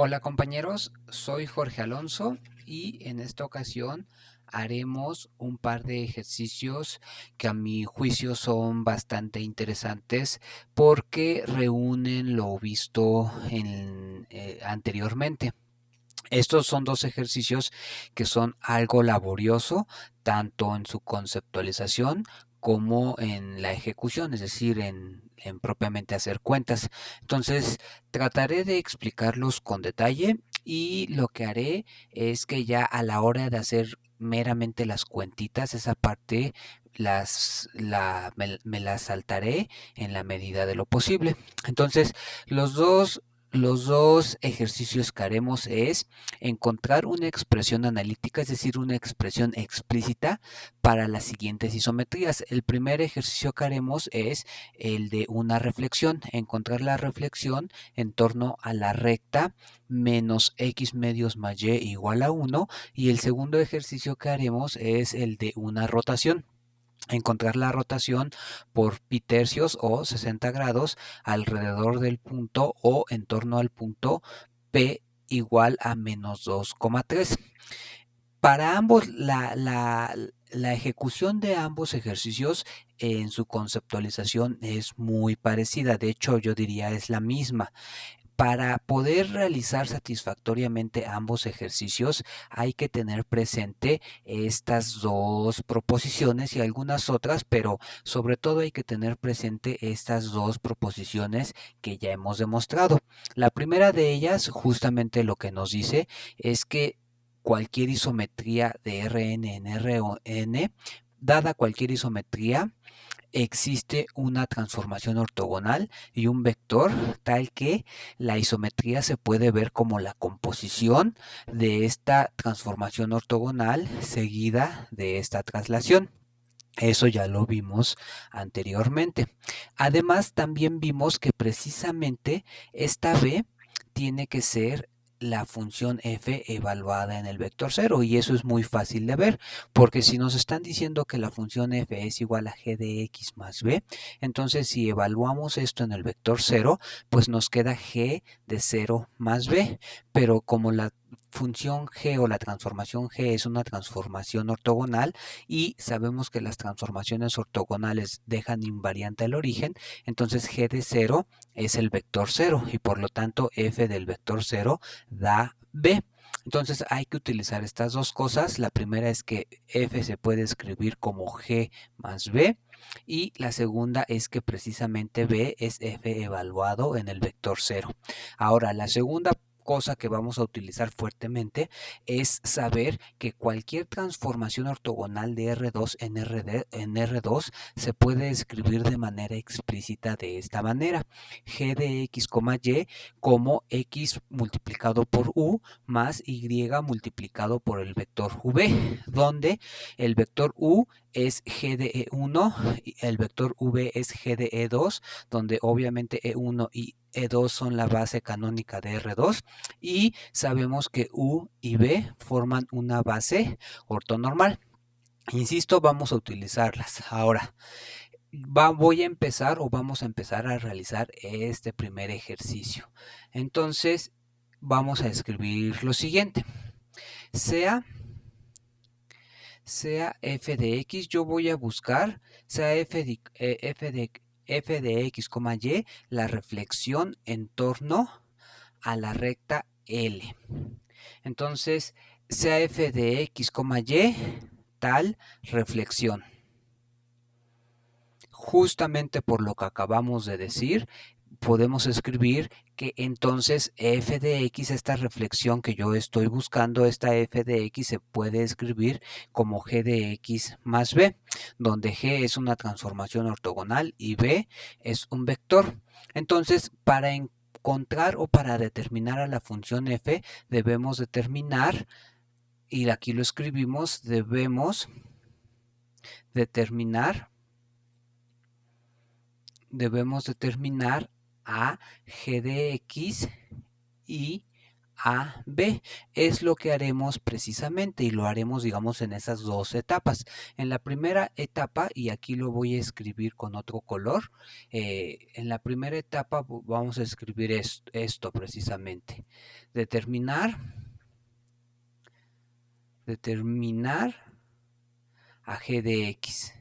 Hola compañeros, soy Jorge Alonso y en esta ocasión haremos un par de ejercicios que a mi juicio son bastante interesantes porque reúnen lo visto anteriormente. Estos son dos ejercicios que son algo laborioso, tanto en su conceptualización como en la ejecución, es decir, en propiamente hacer cuentas. Entonces, trataré de explicarlos con detalle y lo que haré es que ya a la hora de hacer meramente las cuentitas, esa parte me las saltaré en la medida de lo posible. Entonces, los dos, los dos ejercicios que haremos es encontrar una expresión analítica, es decir, una expresión explícita para las siguientes isometrías. El primer ejercicio que haremos es el de una reflexión, encontrar la reflexión en torno a la recta menos x medios más y igual a 1, y el segundo ejercicio que haremos es el de una rotación. Encontrar la rotación por pi tercios o 60 grados alrededor del punto o en torno al punto P igual a menos 2,3. Para ambos, la ejecución de ambos ejercicios en su conceptualización es muy parecida, de hecho yo diría es la misma. Para poder realizar satisfactoriamente ambos ejercicios hay que tener presente estas dos proposiciones y algunas otras, pero sobre todo hay que tener presente estas dos proposiciones que ya hemos demostrado. La primera de ellas, justamente lo que nos dice es que cualquier isometría de Rn en Rn, dada cualquier isometría, existe una transformación ortogonal y un vector tal que la isometría se puede ver como la composición de esta transformación ortogonal seguida de esta traslación. Eso ya lo vimos anteriormente. Además, también vimos que precisamente esta b tiene que ser la función f evaluada en el vector 0, y eso es muy fácil de ver, porque si nos están diciendo que la función f es igual a g de x más b, entonces si evaluamos esto en el vector 0, pues nos queda g de 0 más b, pero como la función g o la transformación g es una transformación ortogonal y sabemos que las transformaciones ortogonales dejan invariante el origen, entonces g de 0 es el vector 0 y por lo tanto f del vector 0 da b. Entonces hay que utilizar estas dos cosas. La primera es que f se puede escribir como g más b, y la segunda es que precisamente b es f evaluado en el vector 0. Ahora, la segunda cosa que vamos a utilizar fuertemente es saber que cualquier transformación ortogonal de R2 en R2 se puede escribir de manera explícita de esta manera: g de x, y como x multiplicado por u más y multiplicado por el vector v, donde el vector u es g de E1 y el vector v es g de E2, donde obviamente E1 y E2 son la base canónica de R2, y sabemos que U y B forman una base ortonormal. Insisto, vamos a utilizarlas. Ahora, voy a empezar o vamos a empezar a realizar este primer ejercicio. Entonces, vamos a escribir lo siguiente. Sea f de x, yo voy a buscar, sea f de x, y, la reflexión en torno a la recta L. Entonces, sea f de x, y, tal reflexión. Justamente por lo que acabamos de decir, podemos escribir que entonces f de x, esta reflexión que yo estoy buscando, esta f de x se puede escribir como g de x más b, donde g es una transformación ortogonal y b es un vector. Entonces, para encontrar o para determinar a la función f, debemos determinar, y aquí lo escribimos, debemos determinar a g de x y A, B. Es lo que haremos precisamente y lo haremos, digamos, en esas dos etapas. En la primera etapa, y aquí lo voy a escribir con otro color, en la primera etapa vamos a escribir esto precisamente. Determinar a G de X.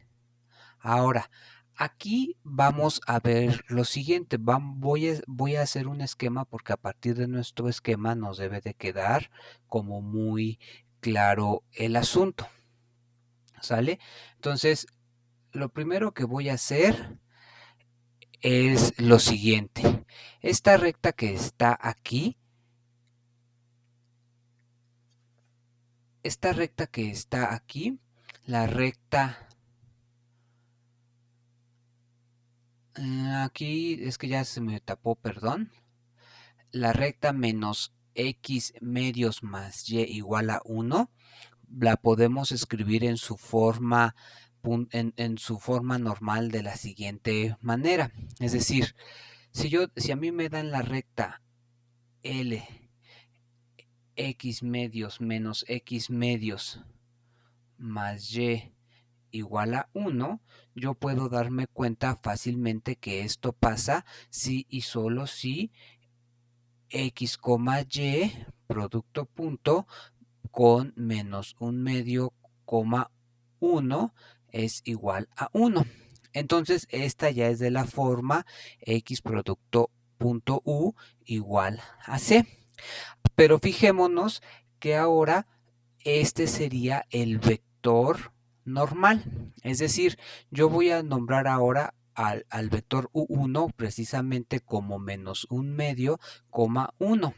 Ahora, aquí vamos a ver lo siguiente. Voy a hacer un esquema porque a partir de nuestro esquema nos debe de quedar como muy claro el asunto. ¿Sale? Entonces, lo primero que voy a hacer es lo siguiente. Esta recta que está aquí, la recta... Aquí es que ya se me tapó, perdón. La recta menos x medios más y igual a 1, la podemos escribir en su forma normal de la siguiente manera. Es decir, si a mí me dan la recta L x medios menos x medios más y igual a 1, yo puedo darme cuenta fácilmente que esto pasa si y solo si x, y, producto punto, con menos un medio, 1 es igual a 1. Entonces, esta ya es de la forma x producto punto u igual a c. Pero fijémonos que ahora este sería el vector normal. Es decir, yo voy a nombrar ahora al vector u1 precisamente como menos un medio, 1.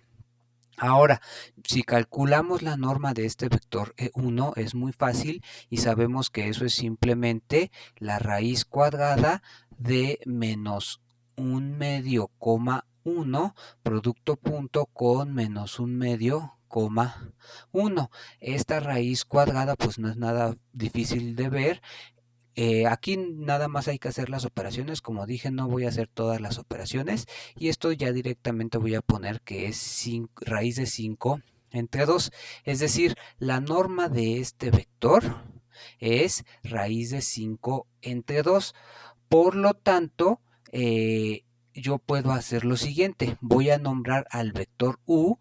Ahora, si calculamos la norma de este vector E1 es muy fácil y sabemos que eso es simplemente la raíz cuadrada de menos un medio, 1, producto punto con menos un medio, 1. Esta raíz cuadrada pues no es nada difícil de ver. Aquí nada más hay que hacer las operaciones, como dije no voy a hacer todas las operaciones y esto ya directamente voy a poner que es raíz de 5 entre 2, es decir, la norma de este vector es raíz de 5 entre 2, por lo tanto yo puedo hacer lo siguiente, voy a nombrar al vector u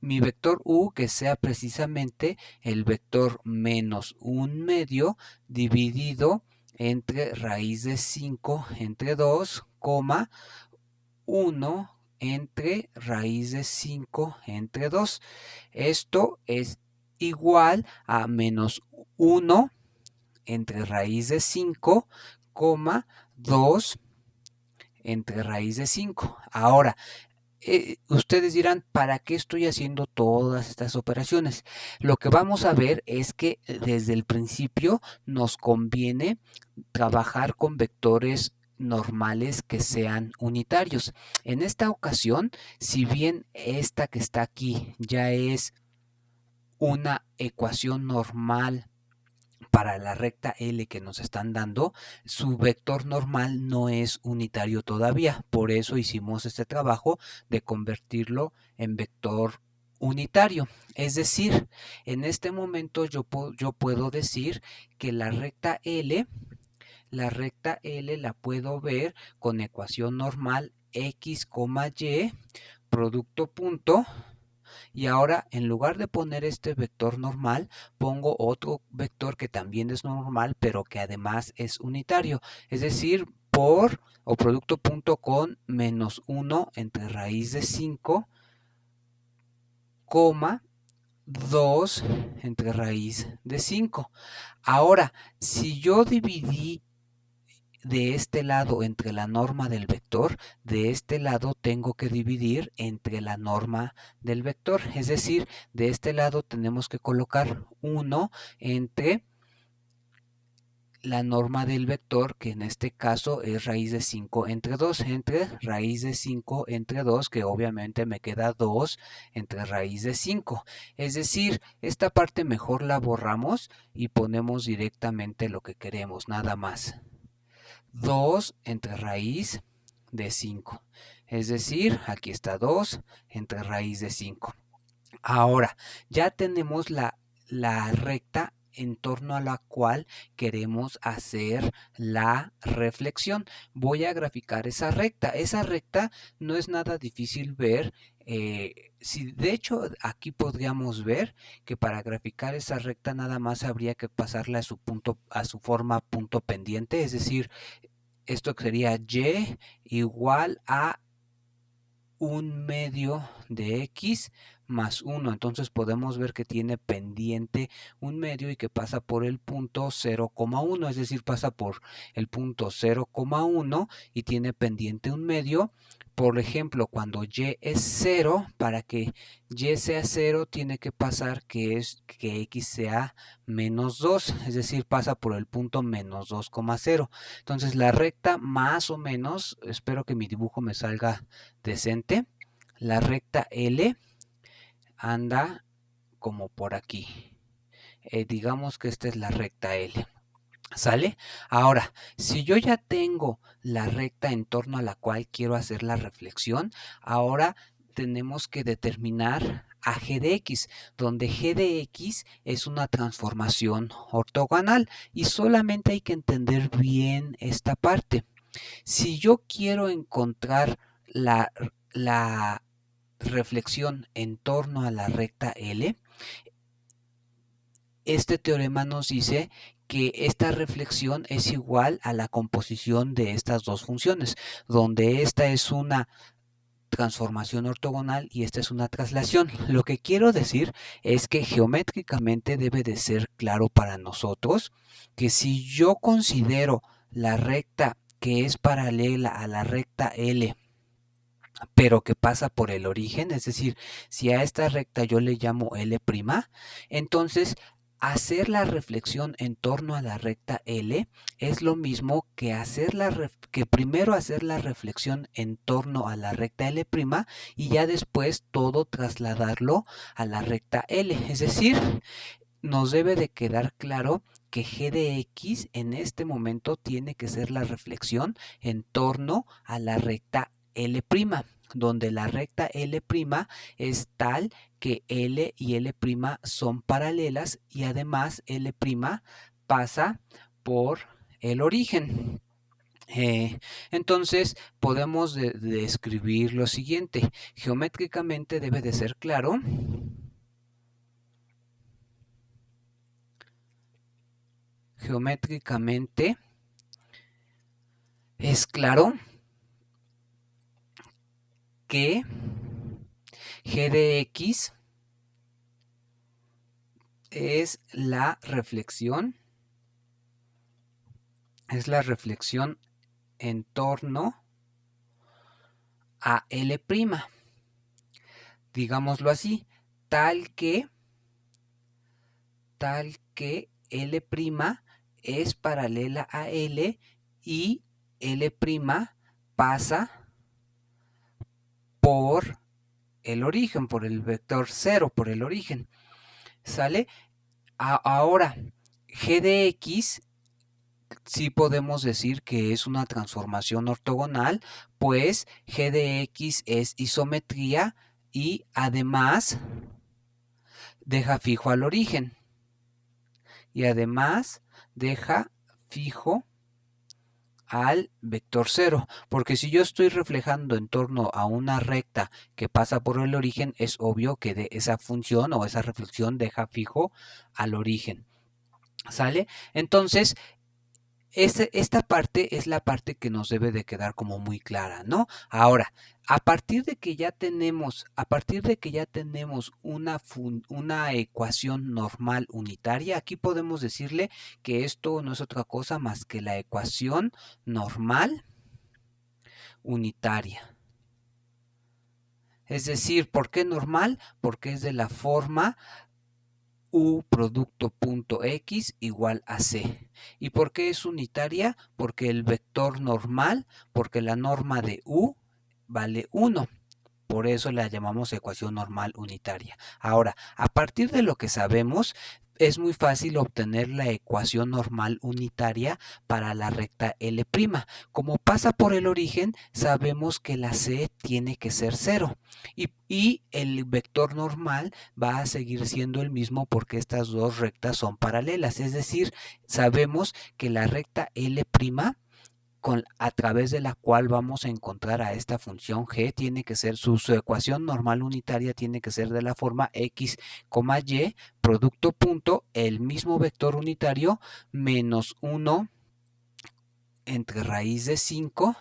mi vector u que sea precisamente el vector menos un medio dividido entre raíz de 5 entre 2, 1 entre raíz de 5 entre 2. Esto es igual a menos 1 entre raíz de 5, 2 entre raíz de 5. Ahora, ustedes dirán, ¿para qué estoy haciendo todas estas operaciones? Lo que vamos a ver es que desde el principio nos conviene trabajar con vectores normales que sean unitarios. En esta ocasión, si bien esta que está aquí ya es una ecuación normal para la recta L que nos están dando, su vector normal no es unitario todavía. Por eso hicimos este trabajo de convertirlo en vector unitario. Es decir, en este momento yo puedo decir que la recta L la puedo ver con ecuación normal x, y, producto punto. Y ahora, en lugar de poner este vector normal, pongo otro vector que también es normal, pero que además es unitario. Es decir, por o producto punto con menos 1 entre raíz de 5, 2 entre raíz de 5. Ahora, si yo dividí de este lado entre la norma del vector, de este lado tengo que dividir entre la norma del vector, es decir, de este lado tenemos que colocar 1 entre la norma del vector, que en este caso es raíz de 5 entre 2, entre raíz de 5 entre 2, que obviamente me queda 2 entre raíz de 5. Es decir, esta parte mejor la borramos y ponemos directamente lo que queremos, nada más. 2 entre raíz de 5. Es decir, aquí está 2 entre raíz de 5. Ahora, ya tenemos la recta en torno a la cual queremos hacer la reflexión. Voy a graficar esa recta. Esa recta no es nada difícil ver. Si de hecho aquí podríamos ver que para graficar esa recta nada más habría que pasarle a su punto, a su forma punto pendiente, es decir, esto sería y igual a 1/2 de x más 1. Entonces podemos ver que tiene pendiente 1/2 y que pasa por el punto 0,1, es decir, pasa por el punto 0,1 y tiene pendiente 1/2. Por ejemplo, cuando y es 0, para que y sea 0 tiene que pasar que x sea menos 2, es decir, pasa por el punto menos 2,0. Entonces la recta más o menos, espero que mi dibujo me salga decente, la recta L anda como por aquí. Digamos que esta es la recta L. ¿Sale? Ahora, si yo ya tengo la recta en torno a la cual quiero hacer la reflexión, ahora tenemos que determinar a g de x, donde g de x es una transformación ortogonal y solamente hay que entender bien esta parte. Si yo quiero encontrar la reflexión en torno a la recta L, este teorema nos dice que esta reflexión es igual a la composición de estas dos funciones, donde esta es una transformación ortogonal y esta es una traslación. Lo que quiero decir es que geométricamente debe de ser claro para nosotros que si yo considero la recta que es paralela a la recta L, pero que pasa por el origen, es decir, si a esta recta yo le llamo L', entonces hacer la reflexión en torno a la recta L es lo mismo que que primero hacer la reflexión en torno a la recta L' y ya después todo trasladarlo a la recta L. Es decir, nos debe de quedar claro que g de x en este momento tiene que ser la reflexión en torno a la recta L', donde la recta L' es tal que L y L' son paralelas y además L' pasa por el origen. Entonces podemos describir lo siguiente. Geométricamente debe de ser claro geométricamente es claro que g de x es la reflexión en torno a L', digámoslo así, tal que L' es paralela a L y L' pasa por el origen, por el vector 0, por el origen. ¿Sale? Ahora, g de x sí podemos decir que es una transformación ortogonal, pues g de x es isometría y además deja fijo al origen. Y además deja fijo al vector 0, porque si yo estoy reflejando en torno a una recta que pasa por el origen, es obvio que esa función o esa reflexión deja fijo al origen. ¿Sale? Entonces, esta parte es la parte que nos debe de quedar como muy clara, ¿no? Ahora, a partir de que ya tenemos una ecuación normal unitaria, aquí podemos decirle que esto no es otra cosa más que la ecuación normal unitaria. Es decir, ¿por qué normal? Porque es de la forma U producto punto X igual a C. ¿Y por qué es unitaria? Porque el vector normal, porque la norma de U vale 1. Por eso la llamamos ecuación normal unitaria. Ahora, a partir de lo que sabemos, es muy fácil obtener la ecuación normal unitaria para la recta L'. Como pasa por el origen, sabemos que la C tiene que ser 0 y el vector normal va a seguir siendo el mismo porque estas dos rectas son paralelas. Es decir, sabemos que la recta L' a través de la cual vamos a encontrar a esta función g, tiene que ser su ecuación normal unitaria tiene que ser de la forma x, y, producto punto, el mismo vector unitario, menos 1 entre raíz de 5,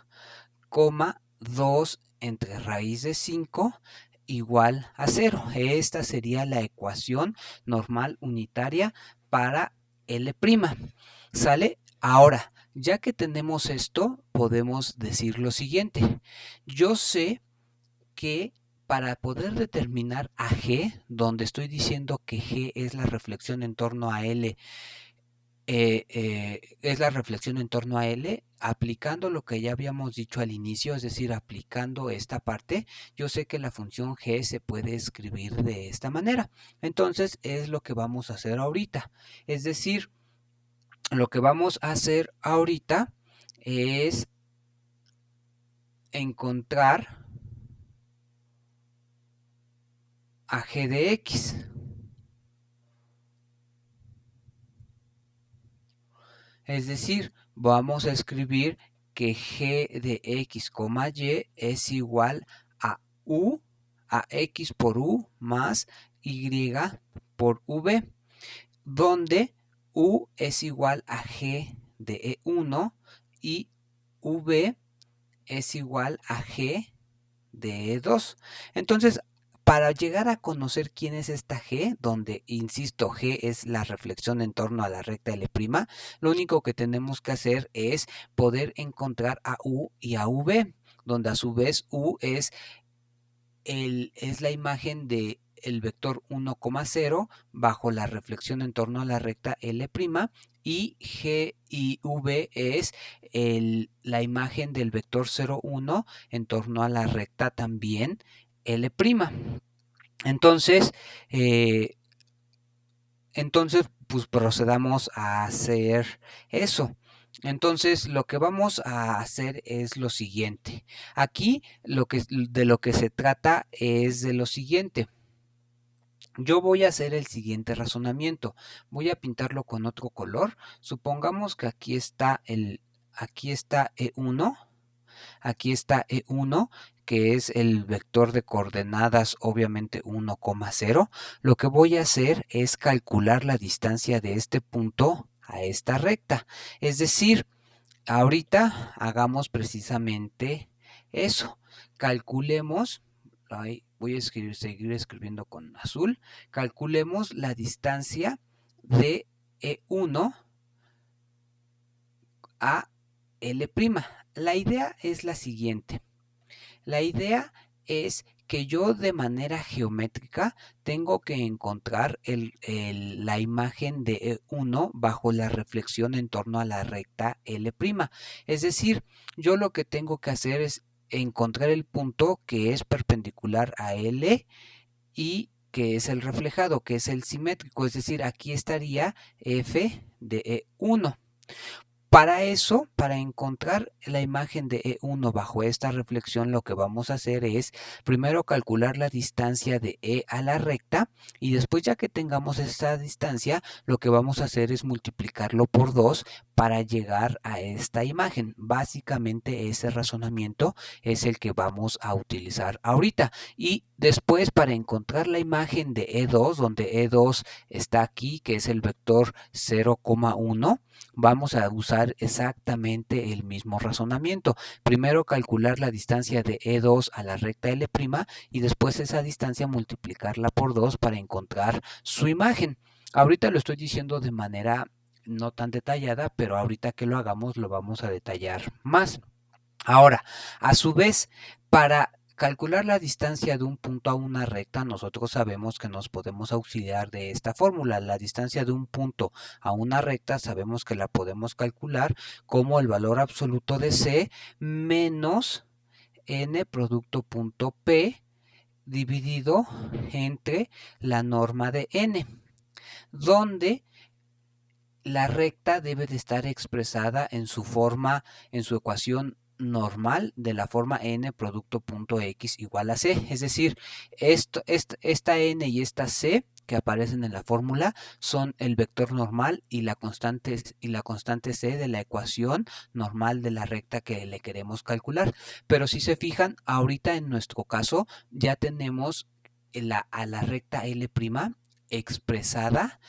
2 entre raíz de 5 igual a 0. Esta sería la ecuación normal unitaria para L'. ¿Sale? Ahora, ya que tenemos esto, podemos decir lo siguiente. Yo sé que para poder determinar a G, donde estoy diciendo que G es la reflexión en torno a L, aplicando lo que ya habíamos dicho al inicio, es decir, aplicando esta parte, yo sé que la función g se puede escribir de esta manera. Entonces es lo que vamos a hacer ahorita. Es decir, lo que vamos a hacer ahorita es encontrar a g de x. Es decir, vamos a escribir que g de x, y es igual a u, a x por u más y por v, donde u es igual a g de e1 y v es igual a g de e2. Entonces, para llegar a conocer quién es esta G, donde, insisto, G es la reflexión en torno a la recta L', lo único que tenemos que hacer es poder encontrar a U y a V, donde a su vez U es la imagen de el vector 1,0 bajo la reflexión en torno a la recta L', y G y V es la imagen del vector 0,1 en torno a la recta también L'. Entonces, pues procedamos a hacer eso. Entonces, lo que vamos a hacer es lo siguiente. Aquí de lo que se trata es de lo siguiente. Yo voy a hacer el siguiente razonamiento. Voy a pintarlo con otro color. Supongamos que aquí está E1. Aquí está E1, que es el vector de coordenadas, obviamente 1,0. Lo que voy a hacer es calcular la distancia de este punto a esta recta. Es decir, ahorita hagamos precisamente eso. Calculemos, voy a seguir escribiendo con azul. Calculemos la distancia de E1 a L'. La idea es la siguiente. La idea es que yo de manera geométrica tengo que encontrar la imagen de E1 bajo la reflexión en torno a la recta L'. Es decir, yo lo que tengo que hacer es encontrar el punto que es perpendicular a L y que es el reflejado, que es el simétrico. Es decir, aquí estaría F de E1. Para eso, para encontrar la imagen de E1 bajo esta reflexión, lo que vamos a hacer es primero calcular la distancia de E a la recta y después, ya que tengamos esta distancia, lo que vamos a hacer es multiplicarlo por 2 para llegar a esta imagen. Básicamente ese razonamiento es el que vamos a utilizar ahorita. Y después, para encontrar la imagen de E2, donde E2 está aquí, que es el vector 0,1, vamos a usar exactamente el mismo razonamiento. Primero calcular la distancia de E2 a la recta L' y después esa distancia multiplicarla por 2 para encontrar su imagen. Ahorita lo estoy diciendo de manera no tan detallada, pero ahorita que lo hagamos lo vamos a detallar más. Ahora, a su vez, para calcular la distancia de un punto a una recta, nosotros sabemos que nos podemos auxiliar de esta fórmula. La distancia de un punto a una recta sabemos que la podemos calcular como el valor absoluto de C menos n producto punto P dividido entre la norma de n. donde la recta debe de estar expresada en su forma, en su ecuación normal de la forma n producto punto x igual a c. Es decir, esta n y esta c que aparecen en la fórmula son el vector normal y la constante c de la ecuación normal de la recta que le queremos calcular. Pero si se fijan, ahorita en nuestro caso ya tenemos a la recta L' expresada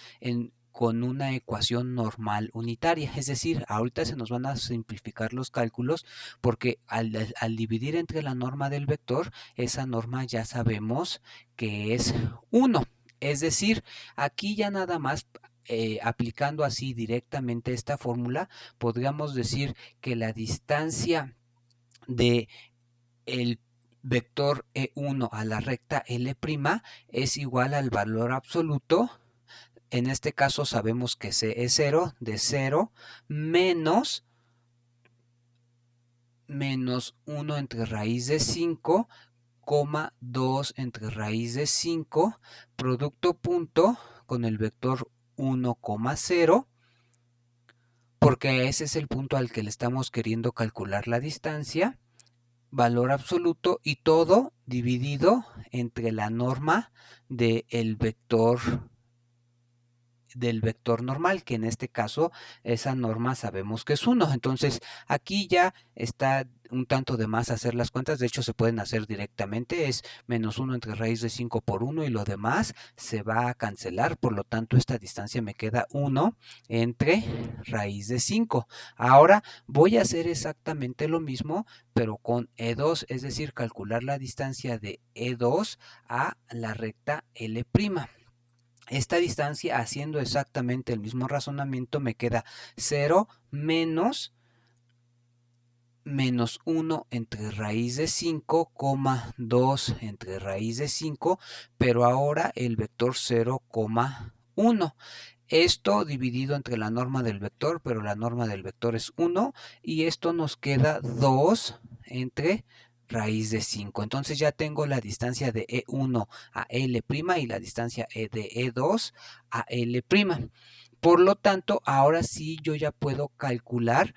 con una ecuación normal unitaria. Es decir, ahorita se nos van a simplificar los cálculos porque al dividir entre la norma del vector, esa norma ya sabemos que es 1. Es decir, aquí ya nada más aplicando así directamente esta fórmula, podríamos decir que la distancia de el vector E1 a la recta L' es igual al valor absoluto. En este caso sabemos que C es 0, de 0 menos 1 entre raíz de 5, 2 entre raíz de 5, producto punto con el vector 1, 0, porque ese es el punto al que le estamos queriendo calcular la distancia, valor absoluto y todo dividido entre la norma del vector normal, que en este caso esa norma sabemos que es 1. Entonces aquí ya está un tanto de más hacer las cuentas, de hecho se pueden hacer directamente, es menos 1 entre raíz de 5 por 1 y lo demás se va a cancelar, por lo tanto esta distancia me queda 1 entre raíz de 5. Ahora voy a hacer exactamente lo mismo, pero con E2, es decir, calcular la distancia de E2 a la recta L'. Esta distancia, haciendo exactamente el mismo razonamiento, me queda 0 menos 1 entre raíz de 5, 2 entre raíz de 5, pero ahora el vector 0, 1. Esto dividido entre la norma del vector, pero la norma del vector es 1, y esto nos queda 2 entre raíz de 5. Entonces ya tengo la distancia de E1 a L' y la distancia de E2 a L'. Por lo tanto, ahora sí yo ya puedo calcular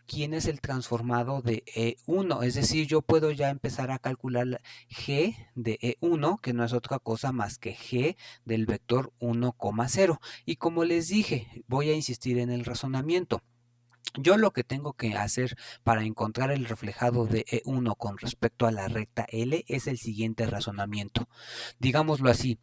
quién es el transformado de E1, es decir, yo puedo ya empezar a calcular G de E1, que no es otra cosa más que G del vector 1, 0. Y como les dije, voy a insistir en el razonamiento. Yo lo que tengo que hacer para encontrar el reflejado de E1 con respecto a la recta L es el siguiente razonamiento. Digámoslo así.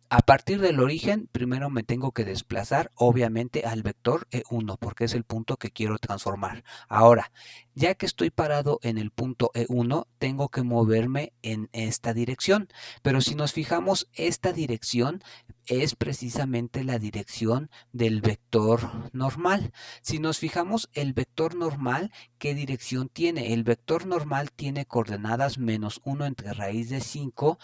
A partir del origen, primero me tengo que desplazar, obviamente, al vector E1, porque es el punto que quiero transformar. Ahora, ya que estoy parado en el punto E1, tengo que moverme en esta dirección. Pero si nos fijamos, esta dirección es precisamente la dirección del vector normal. Si nos fijamos, el vector normal, ¿qué dirección tiene? El vector normal tiene coordenadas menos 1 entre raíz de 5,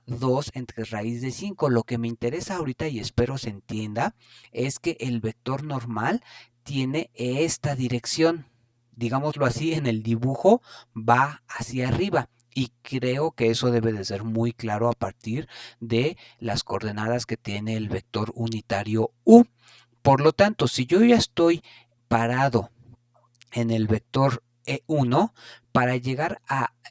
2 entre raíz de 5. Lo que me interesa ahorita y espero se entienda es que el vector normal tiene esta dirección. Digámoslo así, en el dibujo va hacia arriba. Y creo que eso debe de ser muy claro a partir de las coordenadas que tiene el vector unitario U. Por lo tanto, si yo ya estoy parado en el vector E1, para llegar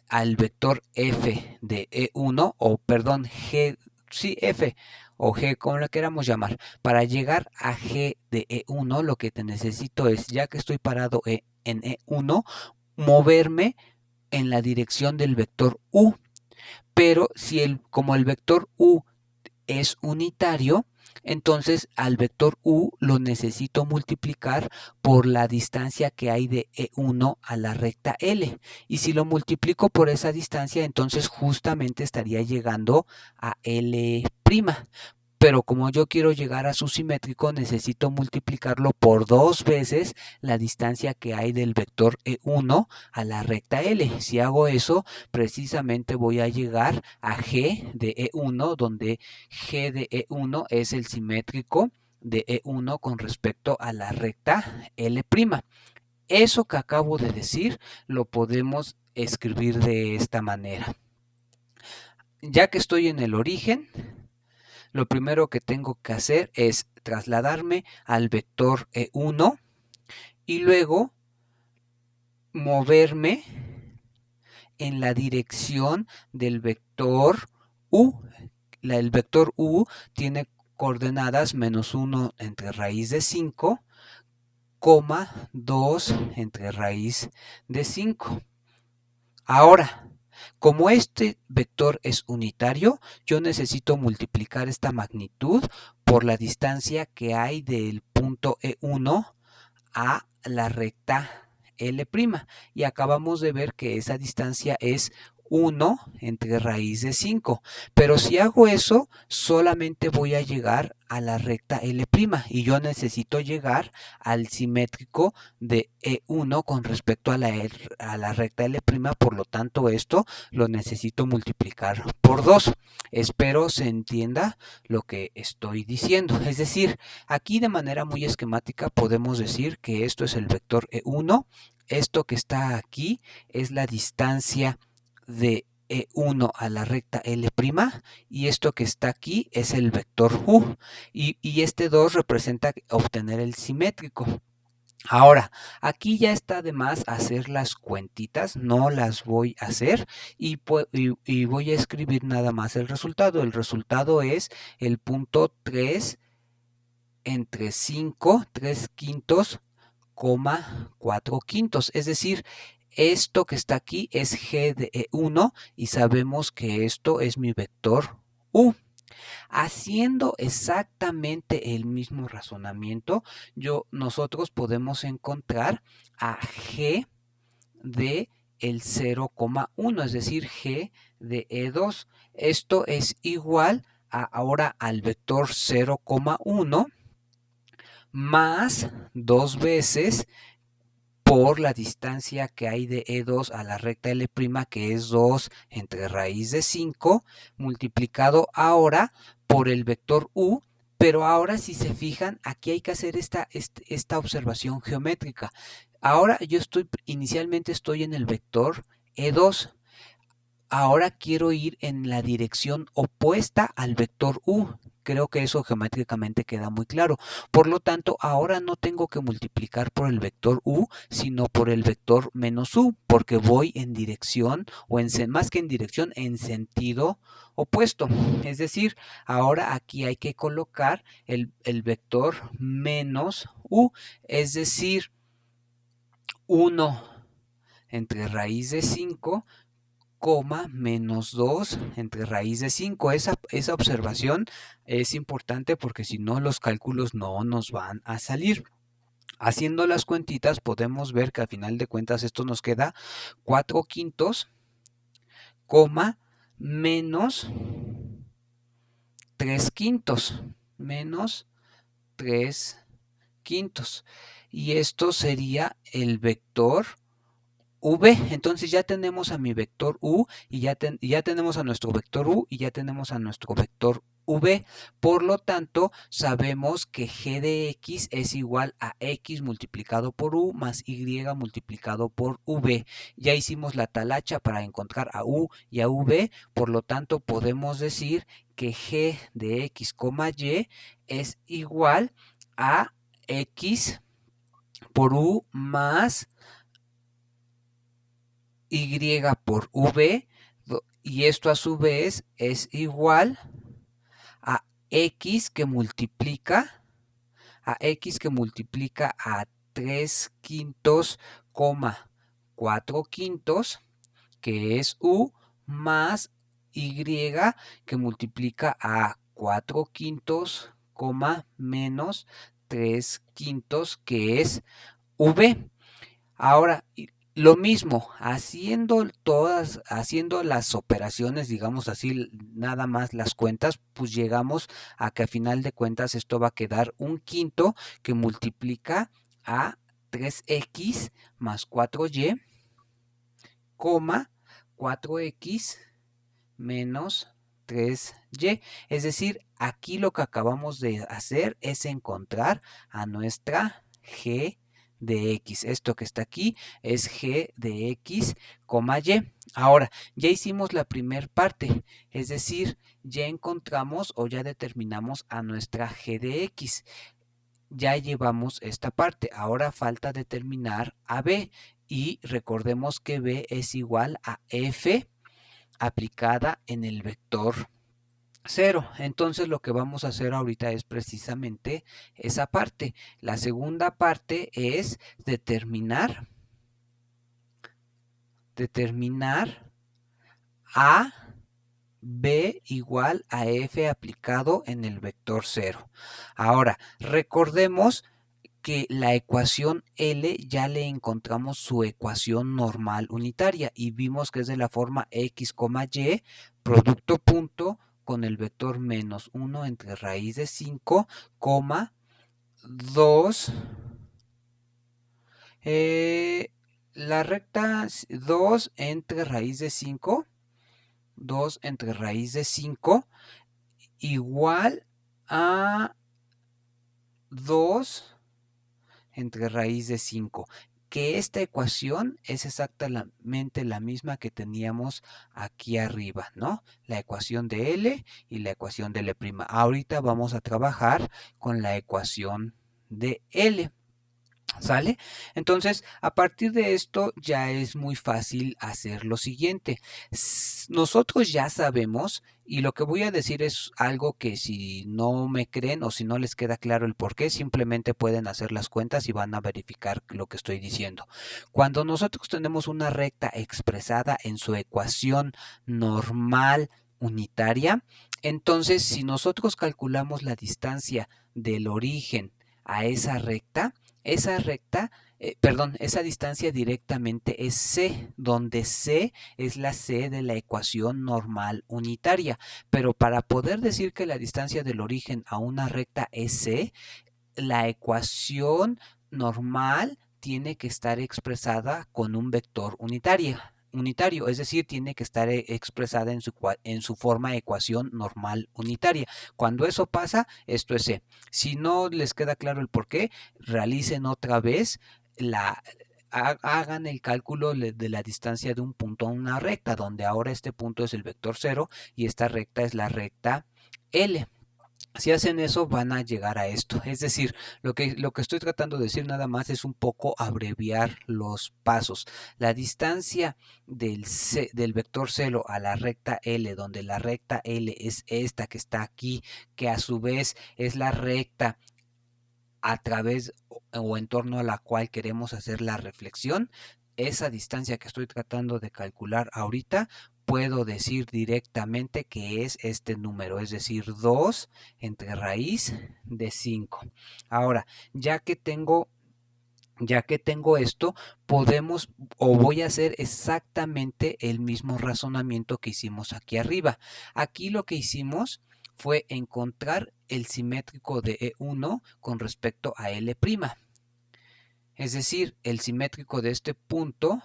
al vector F de E1, o perdón, G, sí, F o G, como la queramos llamar, para llegar a G de E1, lo que te necesito es, ya que estoy parado en E1, moverme en la dirección del vector U. Pero si como el vector U es unitario, entonces al vector U lo necesito multiplicar por la distancia que hay de E1 a la recta L. Y si lo multiplico por esa distancia, entonces justamente estaría llegando a L'. Pero como yo quiero llegar a su simétrico, necesito multiplicarlo por 2 veces la distancia que hay del vector E1 a la recta L. Si hago eso, precisamente voy a llegar a G de E1, donde G de E1 es el simétrico de E1 con respecto a la recta L'. Eso que acabo de decir lo podemos escribir de esta manera. Ya que estoy en el origen, lo primero que tengo que hacer es trasladarme al vector E1 y luego moverme en la dirección del vector U. El vector U tiene coordenadas -1 entre raíz de 5, 2 entre raíz de 5. Ahora, como este vector es unitario, yo necesito multiplicar esta magnitud por la distancia que hay del punto E1 a la recta L', y acabamos de ver que esa distancia es 1 entre raíz de 5, pero si hago eso solamente voy a llegar a la recta L' y yo necesito llegar al simétrico de E1 con respecto a la recta L', por lo tanto esto lo necesito multiplicar por 2. Espero se entienda lo que estoy diciendo, es decir, aquí de manera muy esquemática podemos decir que esto es el vector E1, esto que está aquí es la distancia de E1 a la recta L' y esto que está aquí es el vector U y este 2 representa obtener el simétrico. Ahora, aquí ya está de más hacer las cuentitas, no las voy a hacer y voy a escribir nada más el resultado. El resultado es el punto 3 entre 5, 3 quintos, 4 quintos. Es decir, esto que está aquí es G de E1 y sabemos que esto es mi vector U. Haciendo exactamente el mismo razonamiento, nosotros podemos encontrar a G de el 0,1, es decir, G de E2. Esto es igual ahora al vector 0,1 más 2 veces por la distancia que hay de E2 a la recta L', que es 2 entre raíz de 5, multiplicado ahora por el vector U, pero ahora si se fijan, aquí hay que hacer esta observación geométrica. Ahora inicialmente estoy en el vector E2. Ahora quiero ir en la dirección opuesta al vector U. Creo que eso geométricamente queda muy claro. Por lo tanto, ahora no tengo que multiplicar por el vector U, sino por el vector menos U, porque voy en dirección, más que en dirección, en sentido opuesto. Es decir, ahora aquí hay que colocar el vector menos U, es decir, 1 entre raíz de 5, menos 2 entre raíz de 5. Esa observación es importante porque si no los cálculos no nos van a salir. Haciendo las cuentitas podemos ver que al final de cuentas esto nos queda 4 quintos, menos 3 quintos, menos 3 quintos. Y esto sería el vector V. Entonces ya tenemos a mi vector U y ya tenemos a nuestro vector U y ya tenemos a nuestro vector V. Por lo tanto, sabemos que G de X es igual a X multiplicado por U más Y multiplicado por V. Ya hicimos la talacha para encontrar a U y a V. Por lo tanto, podemos decir que G de X, Y es igual a X por U más Y por V, y esto a su vez es igual a X que multiplica a 3 quintos, 4 quintos, que es U, más Y que multiplica a 4 quintos, menos 3 quintos, que es V. Ahora, lo mismo, haciendo las operaciones, digamos así, nada más las cuentas, pues llegamos a que a final de cuentas esto va a quedar un quinto que multiplica a 3x más 4y, 4x menos 3y. Es decir, aquí lo que acabamos de hacer es encontrar a nuestra G de x. Esto que está aquí es g de x, y. Ahora, ya hicimos la primera parte, es decir, ya encontramos o ya determinamos a nuestra g de x. Ya llevamos esta parte, ahora falta determinar a b, y recordemos que b es igual a f aplicada en el vector 0. Entonces lo que vamos a hacer ahorita es precisamente esa parte. La segunda parte es determinar a b igual a f aplicado en el vector 0. Ahora, recordemos que la ecuación L ya le encontramos su ecuación normal unitaria y vimos que es de la forma x, y, producto punto con el vector menos 1 entre raíz de 5, 2, la recta 2 entre raíz de 5, 2 entre raíz de 5 igual a 2 entre raíz de 5, que esta ecuación es exactamente la misma que teníamos aquí arriba, ¿no? La ecuación de L y la ecuación de L'. Ahorita vamos a trabajar con la ecuación de L. ¿Sale? Entonces, a partir de esto ya es muy fácil hacer lo siguiente. Nosotros ya sabemos, y lo que voy a decir es algo que si no me creen o si no les queda claro el por qué, simplemente pueden hacer las cuentas y van a verificar lo que estoy diciendo. Cuando nosotros tenemos una recta expresada en su ecuación normal unitaria, entonces si nosotros calculamos la distancia del origen a esa recta, esa distancia directamente es c, donde c es la c de la ecuación normal unitaria. Pero para poder decir que la distancia del origen a una recta es c, la ecuación normal tiene que estar expresada con un vector unitario, es decir, tiene que estar expresada en su forma de ecuación normal unitaria. Cuando eso pasa, esto es C. Si no les queda claro el por qué, realicen otra vez hagan el cálculo de la distancia de un punto a una recta, donde ahora este punto es el vector 0 y esta recta es la recta L. Si hacen eso, van a llegar a esto. Es decir, lo que estoy tratando de decir nada más es un poco abreviar los pasos. La distancia del vector 0 a la recta L, donde la recta L es esta que está aquí, que a su vez es la recta a través o en torno a la cual queremos hacer la reflexión, esa distancia que estoy tratando de calcular ahorita, puedo decir directamente que es este número, es decir, 2 entre raíz de 5. Ahora, ya que tengo esto, podemos o voy a hacer exactamente el mismo razonamiento que hicimos aquí arriba. Aquí lo que hicimos fue encontrar el simétrico de E1 con respecto a L'. Es decir, el simétrico de este punto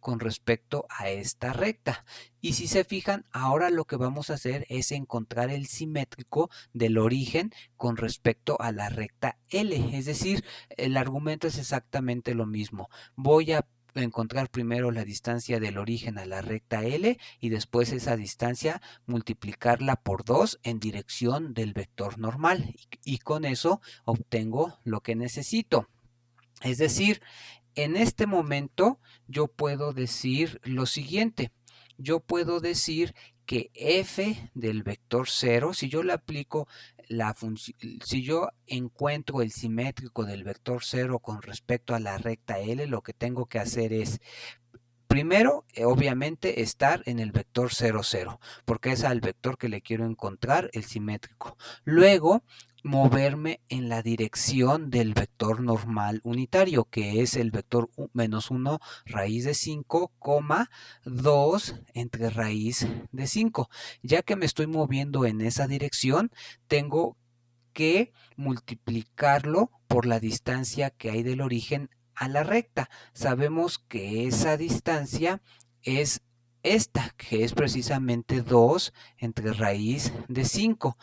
con respecto a esta recta. Y si se fijan, ahora lo que vamos a hacer es encontrar el simétrico del origen con respecto a la recta L. Es decir, el argumento es exactamente lo mismo. Voy a encontrar primero la distancia del origen a la recta L y después esa distancia multiplicarla por 2 en dirección del vector normal. Y con eso obtengo lo que necesito. Es decir, en este momento yo puedo decir lo siguiente. Yo puedo decir que f del vector 0, si yo le aplico si yo encuentro el simétrico del vector 0 con respecto a la recta L, lo que tengo que hacer es primero, obviamente, estar en el vector 0, 0, porque es al vector que le quiero encontrar el simétrico. Luego, moverme en la dirección del vector normal unitario, que es el vector menos 1 raíz de 5, 2 entre raíz de 5. Ya que me estoy moviendo en esa dirección, tengo que multiplicarlo por la distancia que hay del origen a la recta. Sabemos que esa distancia es esta, que es precisamente 2 entre raíz de 5.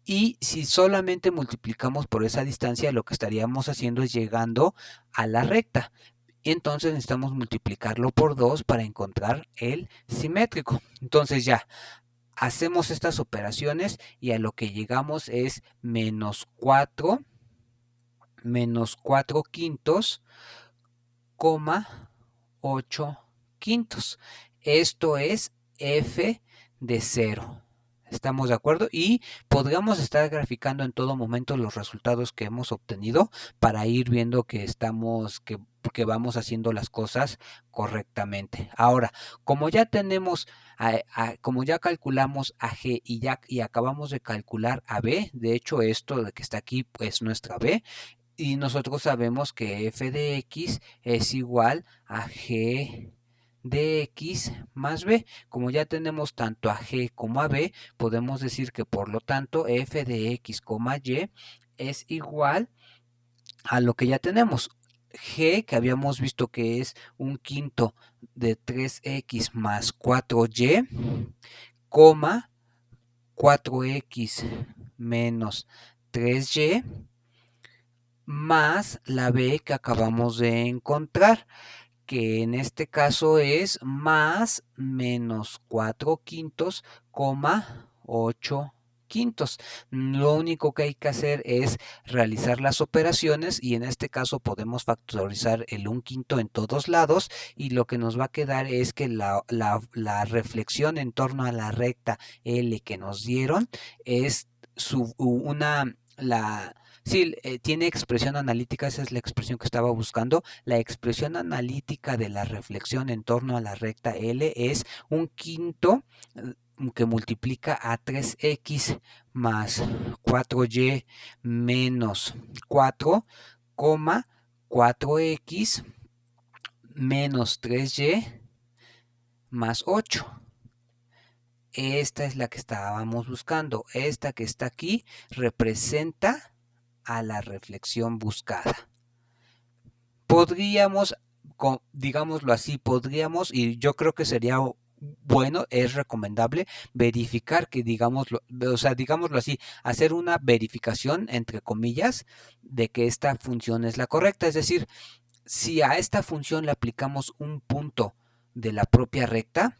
Y si solamente multiplicamos por esa distancia, lo que estaríamos haciendo es llegando a la recta. Y entonces necesitamos multiplicarlo por 2 para encontrar el simétrico. Entonces ya, hacemos estas operaciones y a lo que llegamos es menos 4 quintos, 8 quintos. Esto es f de 0. ¿Estamos de acuerdo? Y podríamos estar graficando en todo momento los resultados que hemos obtenido para ir viendo que que vamos haciendo las cosas correctamente. Ahora, como ya tenemos, como ya calculamos a G y acabamos de calcular a B, de hecho esto de que está aquí es nuestra B, y nosotros sabemos que f de x es igual a g de x más b. Como ya tenemos tanto a g como a b, podemos decir que por lo tanto f de x, y es igual a lo que ya tenemos. G, que habíamos visto que es un quinto de 3x más 4y, 4x menos 3y, más la b que acabamos de encontrar, que en este caso es más menos 4 quintos, 8 quintos. Lo único que hay que hacer es realizar las operaciones y en este caso podemos factorizar el 1 quinto en todos lados y lo que nos va a quedar es que la reflexión en torno a la recta L que nos dieron es sí, tiene expresión analítica, esa es la expresión que estaba buscando. La expresión analítica de la reflexión en torno a la recta L es un quinto que multiplica a 3x más 4y menos 4, 4x menos 3y más 8. Esta es la que estábamos buscando. Esta que está aquí representa a la reflexión buscada. Podríamos, digámoslo así, y yo creo que sería bueno, es recomendable verificar que digámoslo así, hacer una verificación entre comillas de que esta función es la correcta, es decir, si a esta función le aplicamos un punto de la propia recta,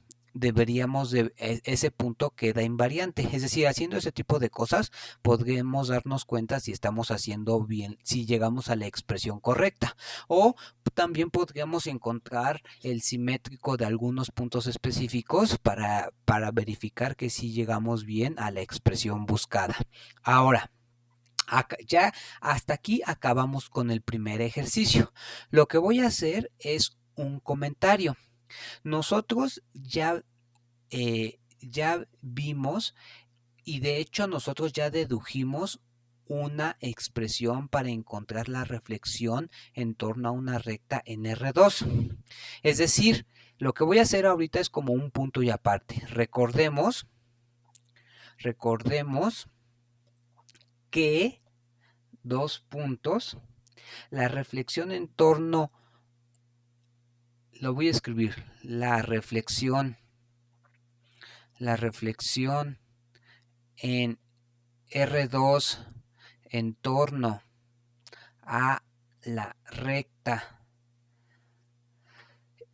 ese punto queda invariante. Es decir, haciendo ese tipo de cosas, podremos darnos cuenta si estamos haciendo bien, si llegamos a la expresión correcta. O también podríamos encontrar el simétrico de algunos puntos específicos para verificar que sí llegamos bien a la expresión buscada. Ahora, ya hasta aquí acabamos con el primer ejercicio. Lo que voy a hacer es un comentario. Nosotros ya vimos y de hecho nosotros ya dedujimos una expresión para encontrar la reflexión en torno a una recta en R2. Es decir, lo que voy a hacer ahorita es como un punto y aparte. Recordemos que dos puntos, la reflexión en torno, lo voy a escribir, la reflexión en R2 en torno a la recta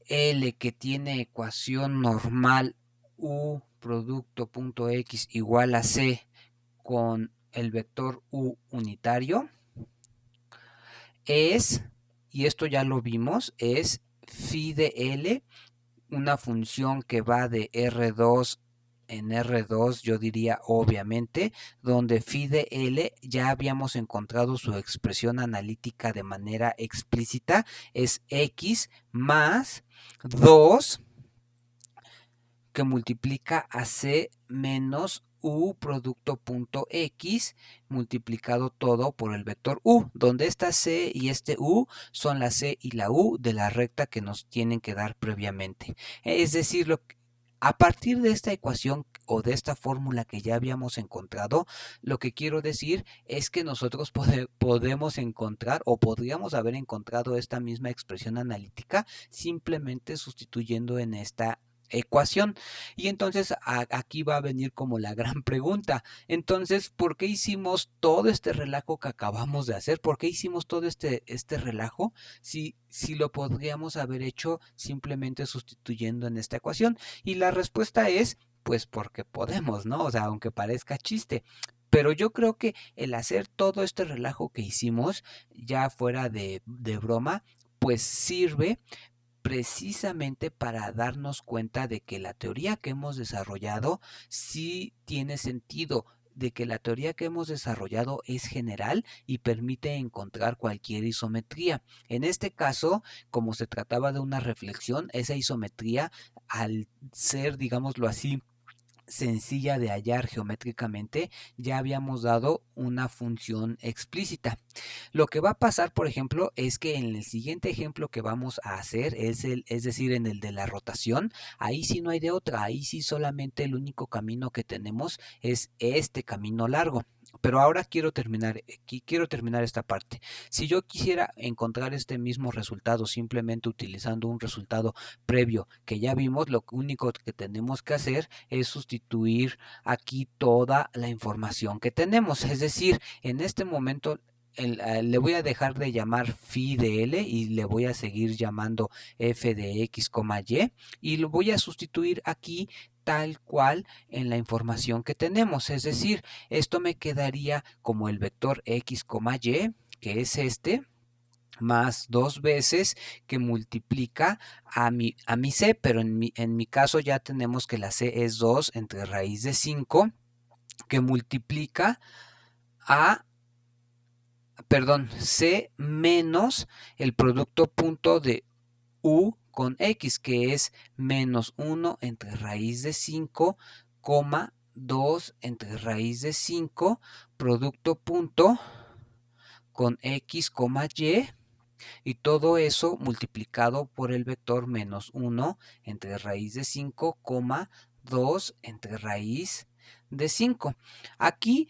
L que tiene ecuación normal U producto punto X igual a C con el vector U unitario es, y esto ya lo vimos, es phi de L, una función que va de R2 en R2, yo diría obviamente, donde phi de L ya habíamos encontrado su expresión analítica de manera explícita, es X más 2 que multiplica a C menos U producto punto X multiplicado todo por el vector U, donde esta C y este U son la C y la U de la recta que nos tienen que dar previamente. Es decir, a partir de esta ecuación o de esta fórmula que ya habíamos encontrado, lo que quiero decir es que nosotros podemos encontrar o podríamos haber encontrado esta misma expresión analítica simplemente sustituyendo en esta ecuación. Y entonces aquí va a venir como la gran pregunta. Entonces, ¿por qué hicimos todo este relajo que acabamos de hacer? ¿Por qué hicimos todo este relajo si lo podríamos haber hecho simplemente sustituyendo en esta ecuación? Y la respuesta es, pues porque podemos, ¿no? O sea, aunque parezca chiste. Pero yo creo que el hacer todo este relajo que hicimos, ya fuera de broma, pues sirve precisamente para darnos cuenta de que la teoría que hemos desarrollado sí tiene sentido, de que la teoría que hemos desarrollado es general y permite encontrar cualquier isometría. En este caso, como se trataba de una reflexión, esa isometría, al ser, digámoslo así, sencilla de hallar geométricamente, ya habíamos dado una función explícita. Lo que va a pasar, por ejemplo, es que en el siguiente ejemplo que vamos a hacer, es decir, en el de la rotación, ahí sí no hay de otra, ahí sí solamente el único camino que tenemos es este camino largo. Pero ahora quiero terminar esta parte. Si yo quisiera encontrar este mismo resultado simplemente utilizando un resultado previo que ya vimos, lo único que tenemos que hacer es sustituir aquí toda la información que tenemos. Es decir, en este momento le voy a dejar de llamar phi de L y le voy a seguir llamando f de x, y lo voy a sustituir aquí tal cual en la información que tenemos. Es decir, esto me quedaría como el vector x, y, que es este, más dos veces que multiplica a mi c, pero en mi caso ya tenemos que la c es 2 entre raíz de 5, que multiplica a, perdón, c menos el producto punto de u con x, que es menos 1 entre raíz de 5, 2 entre raíz de 5, producto punto con x, y, y todo eso multiplicado por el vector menos 1 entre raíz de 5, 2 entre raíz de 5. Aquí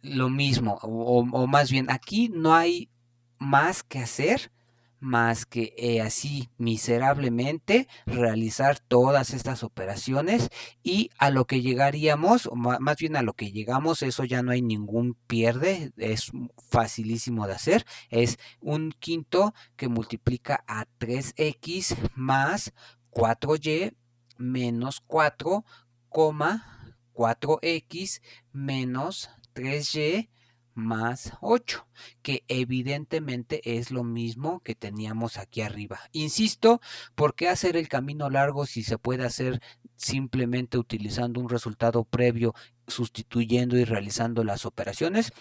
lo mismo, o más bien, aquí no hay más que hacer más que así miserablemente realizar todas estas operaciones, y a lo que llegaríamos, o más bien a lo que llegamos, eso ya no hay ningún pierde, es facilísimo de hacer, es un quinto que multiplica a 3x más 4y menos 4, 4x menos 3y más 8, que evidentemente es lo mismo que teníamos aquí arriba. Insisto, ¿por qué hacer el camino largo si se puede hacer simplemente utilizando un resultado previo, sustituyendo y realizando las operaciones?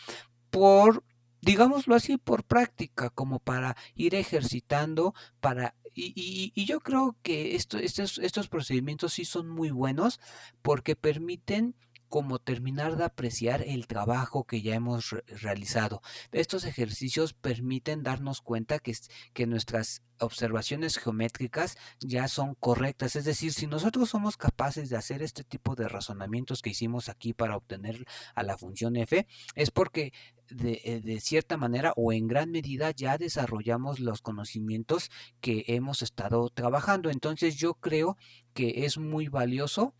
Por, digámoslo así, por práctica, como para ir ejercitando, y yo creo que estos procedimientos sí son muy buenos porque permiten como terminar de apreciar el trabajo que ya hemos realizado. Estos ejercicios permiten darnos cuenta que nuestras observaciones geométricas ya son correctas. Es decir, si nosotros somos capaces de hacer este tipo de razonamientos que hicimos aquí para obtener a la función f, es porque de cierta manera o en gran medida ya desarrollamos los conocimientos que hemos estado trabajando. Entonces yo creo que es muy valioso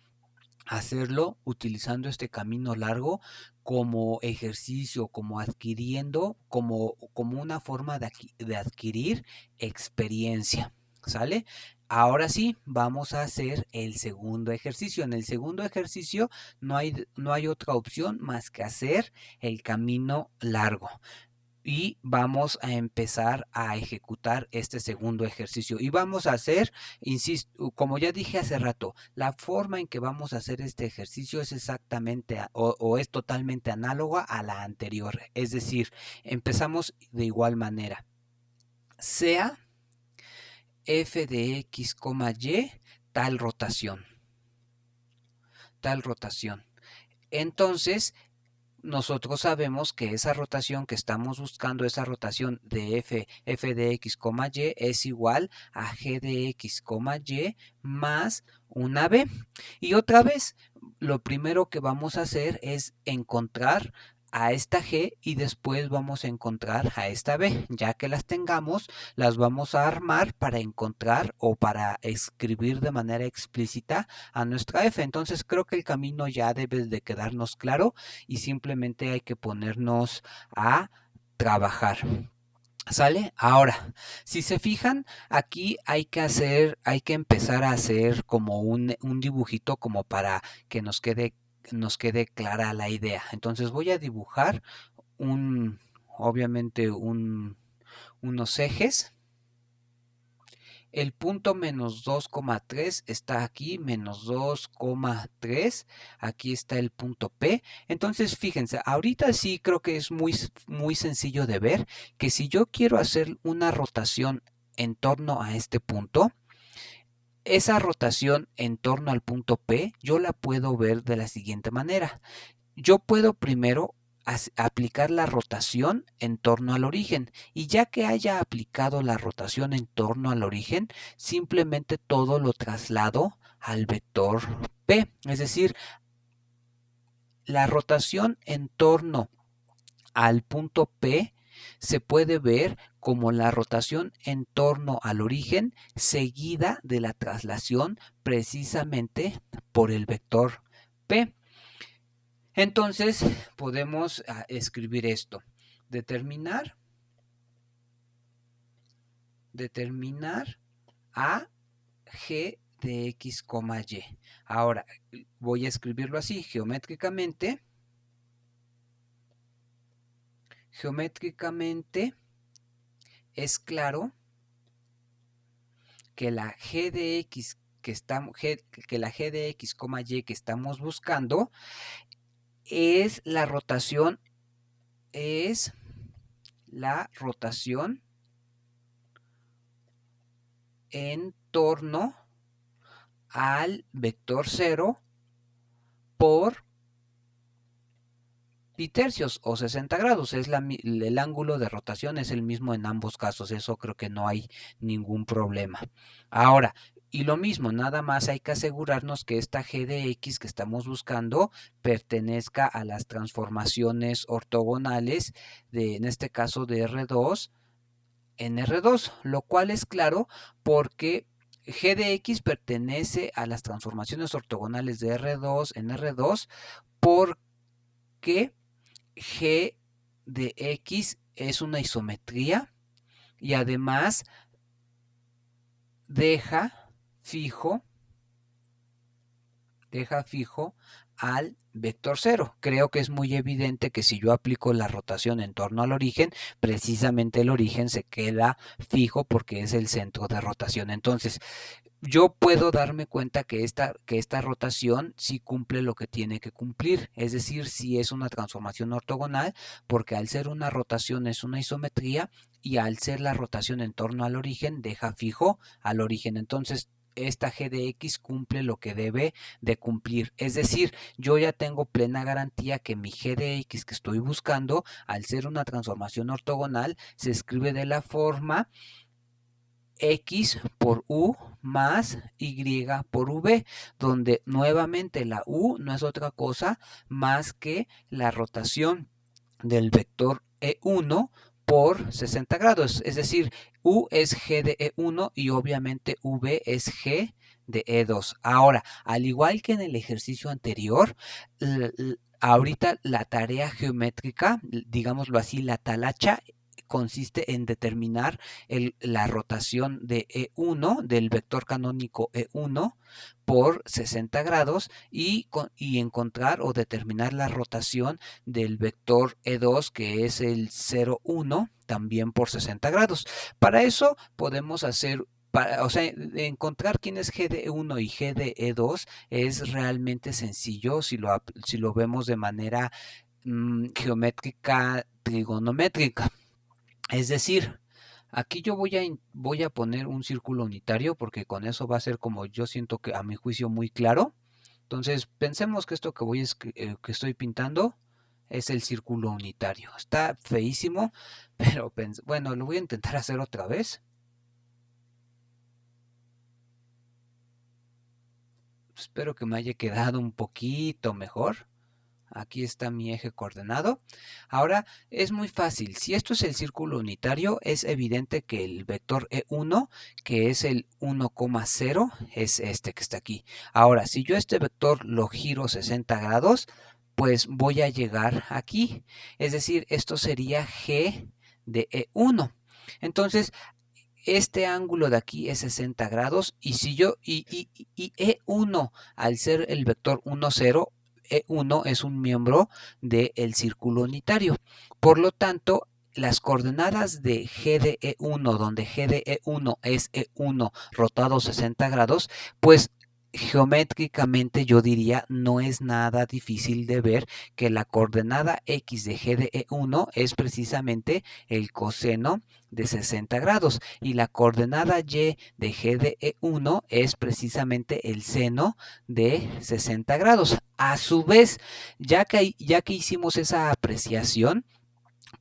hacerlo utilizando este camino largo como ejercicio, como adquiriendo, como una forma de adquirir experiencia. ¿Sale? Ahora sí, vamos a hacer el segundo ejercicio. En el segundo ejercicio no hay otra opción más que hacer el camino largo. Y vamos a empezar a ejecutar este segundo ejercicio. Y vamos a hacer, insisto, como ya dije hace rato, la forma en que vamos a hacer este ejercicio es exactamente o es totalmente análoga a la anterior. Es decir, empezamos de igual manera. Sea f de x, y tal rotación. Tal rotación. Entonces, nosotros sabemos que esa rotación que estamos buscando, esa rotación de f de x, y, es igual a g de x, y más una b. Y otra vez, lo primero que vamos a hacer es encontrar a esta G y después vamos a encontrar a esta B. Ya que las tengamos, las vamos a armar para encontrar o para escribir de manera explícita a nuestra F. Entonces creo que el camino ya debe de quedarnos claro y simplemente hay que ponernos a trabajar. ¿Sale? Ahora, si se fijan, aquí hay que empezar a hacer como un dibujito como para que nos quede clara la idea. Entonces voy a dibujar un, obviamente unos ejes. El punto menos 2,3 está aquí, menos 2,3. Aquí está el punto P. Entonces, fíjense, ahorita sí creo que es muy sencillo de ver que si yo quiero hacer una rotación en torno a este punto, esa rotación en torno al punto P, yo la puedo ver de la siguiente manera. Yo puedo primero aplicar la rotación en torno al origen y ya que haya aplicado la rotación en torno al origen, simplemente todo lo traslado al vector P. Es decir, la rotación en torno al punto P se puede ver como la rotación en torno al origen seguida de la traslación precisamente por el vector P. Entonces podemos escribir esto. Determinar a g de x, y. Ahora voy a escribirlo así, geométricamente es claro que la g de x que la g de x, y que estamos buscando es la rotación en torno al vector 0 por pi tercios o 60 grados. El ángulo de rotación es el mismo en ambos casos. Eso creo que no hay ningún problema. Ahora, y lo mismo, nada más hay que asegurarnos que esta g de x que estamos buscando pertenezca a las transformaciones ortogonales en este caso de R2 en R2, lo cual es claro porque g de x pertenece a las transformaciones ortogonales de R2 en R2 porque g de x es una isometría y además deja fijo al vector 0. Creo que es muy evidente que si yo aplico la rotación en torno al origen, precisamente el origen se queda fijo porque es el centro de rotación. Entonces, yo puedo darme cuenta que esta rotación sí cumple lo que tiene que cumplir, es decir, sí es una transformación ortogonal, porque al ser una rotación es una isometría y al ser la rotación en torno al origen deja fijo al origen. Entonces, esta g de x cumple lo que debe de cumplir. Es decir, yo ya tengo plena garantía que mi g de x que estoy buscando, al ser una transformación ortogonal, se escribe de la forma x por u más y por v, donde nuevamente la u no es otra cosa más que la rotación del vector E1 por 60 grados, es decir, u es g de E1 y obviamente v es g de E2. Ahora, al igual que en el ejercicio anterior, ahorita la tarea geométrica, digámoslo así, la talacha, consiste en determinar la rotación de E1, del vector canónico E1 por 60 grados y encontrar o determinar la rotación del vector E2 que es el 0, 1 también por 60 grados. Para eso podemos hacer o sea, encontrar quién es G de E1 y G de E2 es realmente sencillo si lo vemos de manera geométrica trigonométrica. Es decir, aquí yo voy a poner un círculo unitario porque con eso va a ser como yo siento que a mi juicio muy claro. Entonces pensemos que esto que estoy pintando es el círculo unitario. Está feísimo, pero bueno, lo voy a intentar hacer otra vez. Espero que me haya quedado un poquito mejor. aquí está mi eje coordenado. Ahora es muy fácil, si esto es el círculo unitario, es evidente que el vector E1, que es el 1,0, es este que está aquí. Ahora, si yo este vector lo giro 60 grados, pues voy a llegar aquí, es decir, esto sería G de E1. Entonces, este ángulo de aquí es 60 grados y si yo y E1 al ser el vector 1, 0, E1 es un miembro del círculo unitario. Por lo tanto, las coordenadas de G de E1, donde G de E1 es E1 rotado 60 grados, pues geométricamente yo diría no es nada difícil de ver que la coordenada X de G de E1 es precisamente el coseno de 60 grados y la coordenada Y de G de E1 es precisamente el seno de 60 grados. A su vez, ya que hicimos esa apreciación,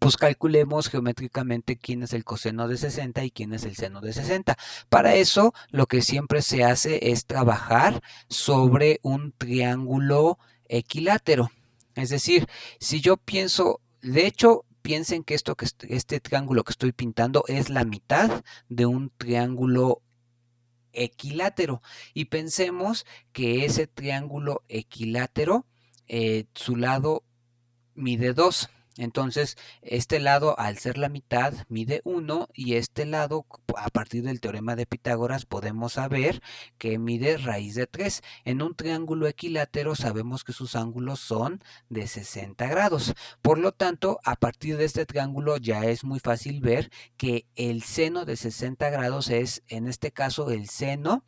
pues calculemos geométricamente quién es el coseno de 60 y quién es el seno de 60. Para eso, lo que siempre se hace es trabajar sobre un triángulo equilátero. Es decir, si yo pienso, de hecho, piensen que este triángulo que estoy pintando es la mitad de un triángulo equilátero. Y pensemos que ese triángulo equilátero, su lado mide 2. Entonces, este lado, al ser la mitad, mide 1 y este lado, a partir del teorema de Pitágoras, podemos saber que mide raíz de 3. En un triángulo equilátero sabemos que sus ángulos son de 60 grados. Por lo tanto, a partir de este triángulo ya es muy fácil ver que el seno de 60 grados es, en este caso, el seno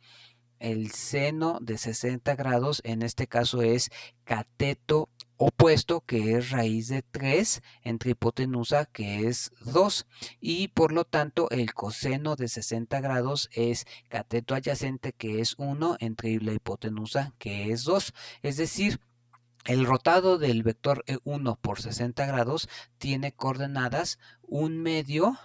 de 60 grados, en este caso es cateto opuesto, que es raíz de 3 entre hipotenusa, que es 2, y por lo tanto el coseno de 60 grados es cateto adyacente, que es 1 entre la hipotenusa, que es 2. Es decir, el rotado del vector E1 por 60 grados tiene coordenadas 1/2,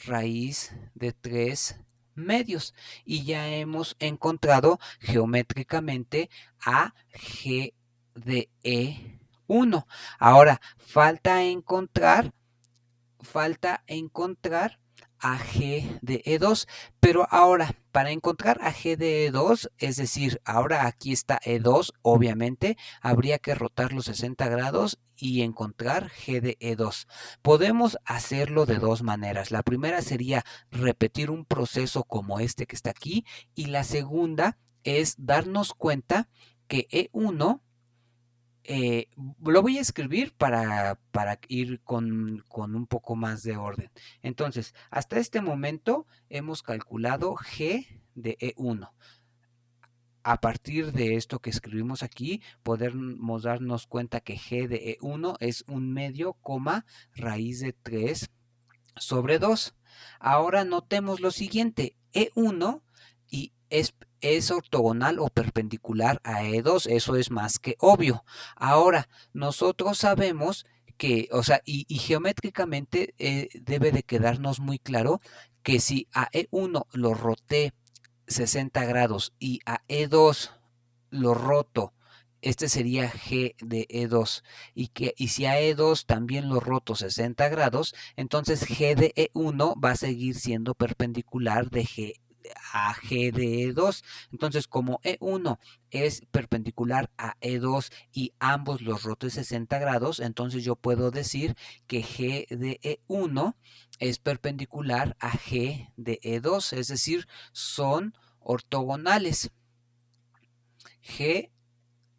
raíz de 3 medios y ya hemos encontrado geométricamente a G de E1. Ahora falta encontrar a G de E2, pero ahora para encontrar a G de E2, es decir, ahora aquí está E2, obviamente habría que rotar los 60 grados y encontrar G de E2. Podemos hacerlo de dos maneras. La primera sería repetir un proceso como este que está aquí y la segunda es darnos cuenta que E1 lo voy a escribir para ir con un poco más de orden. Entonces, hasta este momento hemos calculado G de E1. A partir de esto que escribimos aquí, podemos darnos cuenta que G de E1 es 1/2, raíz de 3 sobre 2. Ahora notemos lo siguiente, E1 y es ortogonal o perpendicular a E2, eso es más que obvio. Ahora, nosotros sabemos que, o sea, y geométricamente debe de quedarnos muy claro que si a E1 lo roté 60 grados y a E2 lo roto, este sería G de E2 y si a E2 también lo roto 60 grados, entonces G de E1 va a seguir siendo perpendicular a G de E2. Entonces, como E1 es perpendicular a E2 y ambos los roto 60 grados, entonces yo puedo decir que G de E1 es perpendicular a G de E2, es decir, son ortogonales. G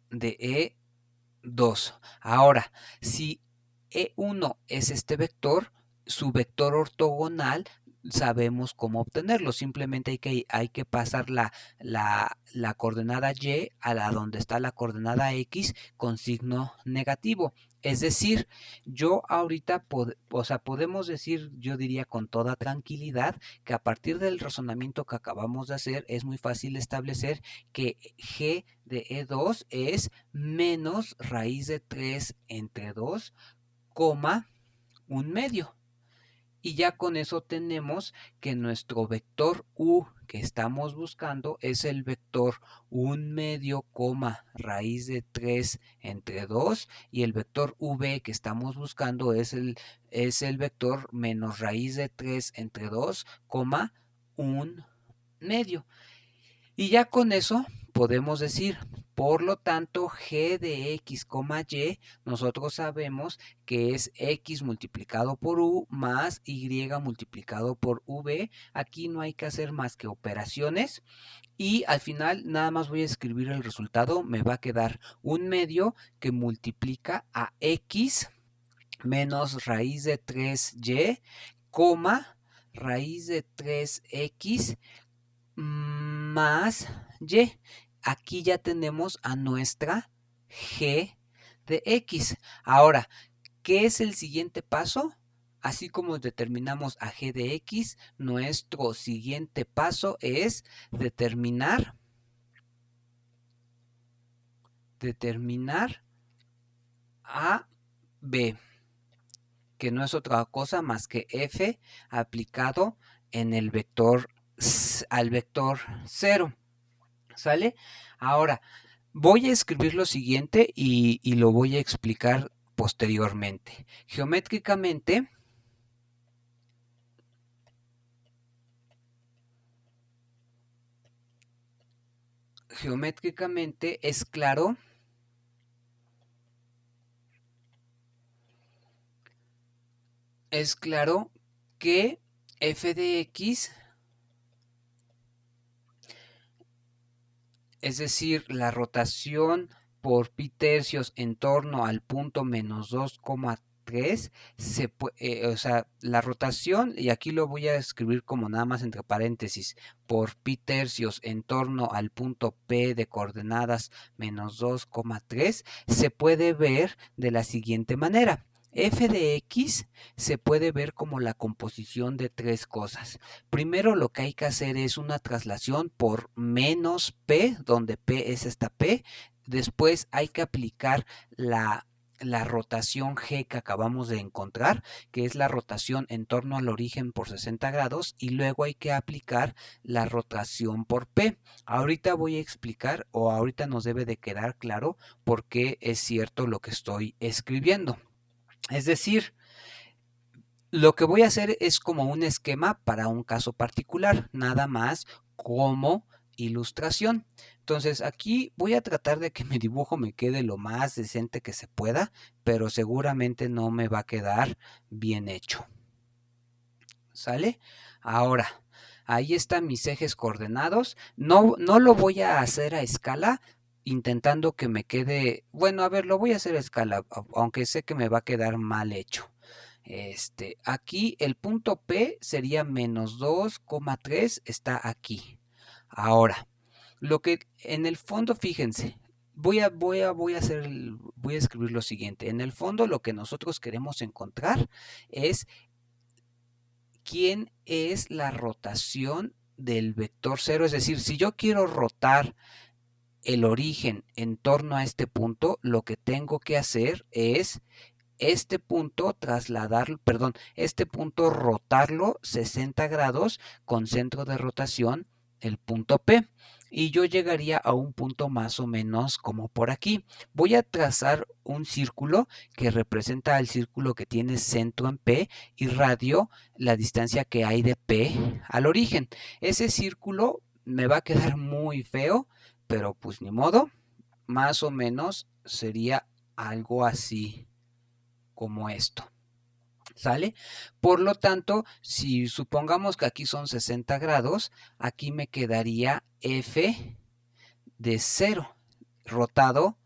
de E2. Ahora, si E1 es este vector, su vector ortogonal sabemos cómo obtenerlo. Simplemente hay que pasar la coordenada Y a la donde está la coordenada X con signo negativo. Es decir, yo ahorita, o sea, podemos decir, yo diría con toda tranquilidad, que a partir del razonamiento que acabamos de hacer, es muy fácil establecer que G de E2 es menos raíz de 3 entre 2, 1/2. Y ya con eso tenemos que nuestro vector U, que estamos buscando es el vector 1/2, raíz de 3 entre 2, y el vector v que estamos buscando es el vector menos raíz de 3 entre 2, 1/2. Y ya con eso podemos decir, por lo tanto, g de x, y, nosotros sabemos que es x multiplicado por u más y multiplicado por v. Aquí no hay que hacer más que operaciones. Y al final nada más voy a escribir el resultado. Me va a quedar 1/2 que multiplica a x menos raíz de 3y, raíz de 3x más y. Aquí ya tenemos a nuestra g de x. Ahora, ¿qué es el siguiente paso? Así como determinamos a g de x, nuestro siguiente paso es determinar a b, que no es otra cosa más que f aplicado en el vector al vector 0. ¿Sale? Ahora, voy a escribir lo siguiente y lo voy a explicar posteriormente. Geométricamente es claro que f de x, es decir, la rotación por pi tercios en torno al punto menos 2,3, o sea, la rotación, y aquí lo voy a escribir como nada más entre paréntesis, por pi tercios en torno al punto P de coordenadas menos 2,3, se puede ver de la siguiente manera. F de x se puede ver como la composición de tres cosas. Primero lo que hay que hacer es una traslación por menos P, donde P es esta P. Después hay que aplicar la rotación G que acabamos de encontrar, que es la rotación en torno al origen por 60 grados, y luego hay que aplicar la rotación por P. Ahorita voy a explicar, o ahorita nos debe de quedar claro por qué es cierto lo que estoy escribiendo. Es decir, lo que voy a hacer es como un esquema para un caso particular, nada más como ilustración. Entonces aquí voy a tratar de que mi dibujo me quede lo más decente que se pueda, pero seguramente no me va a quedar bien hecho. ¿Sale? Ahora, ahí están mis ejes coordenados. No lo voy a hacer a escala, intentando que me quede, bueno, a ver, lo voy a hacer a escala, aunque sé que me va a quedar mal hecho. Aquí el punto P sería menos 2,3, está aquí. Ahora, lo que en el fondo, fíjense, voy a escribir lo siguiente. En el fondo lo que nosotros queremos encontrar es quién es la rotación del vector 0. Es decir, si yo quiero rotar el origen en torno a este punto, lo que tengo que hacer es este punto rotarlo 60 grados con centro de rotación, el punto P. Y yo llegaría a un punto más o menos como por aquí. Voy a trazar un círculo que representa el círculo que tiene centro en P y radio la distancia que hay de P al origen. Ese círculo me va a quedar muy feo, pero pues ni modo, más o menos sería algo así como esto. ¿Sale? Por lo tanto, si supongamos que aquí son 60 grados, aquí me quedaría F de 0, rotado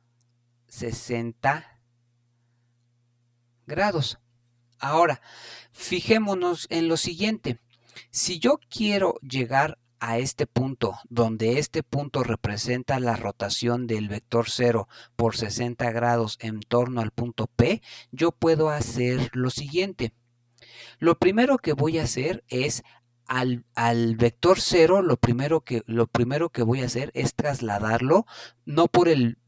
60 grados. Ahora, fijémonos en lo siguiente. Si yo quiero llegar a este punto, donde este punto representa la rotación del vector 0 por 60 grados en torno al punto P, yo puedo hacer lo siguiente. Lo primero que voy a hacer es al vector 0, lo primero que voy a hacer es trasladarlo no por el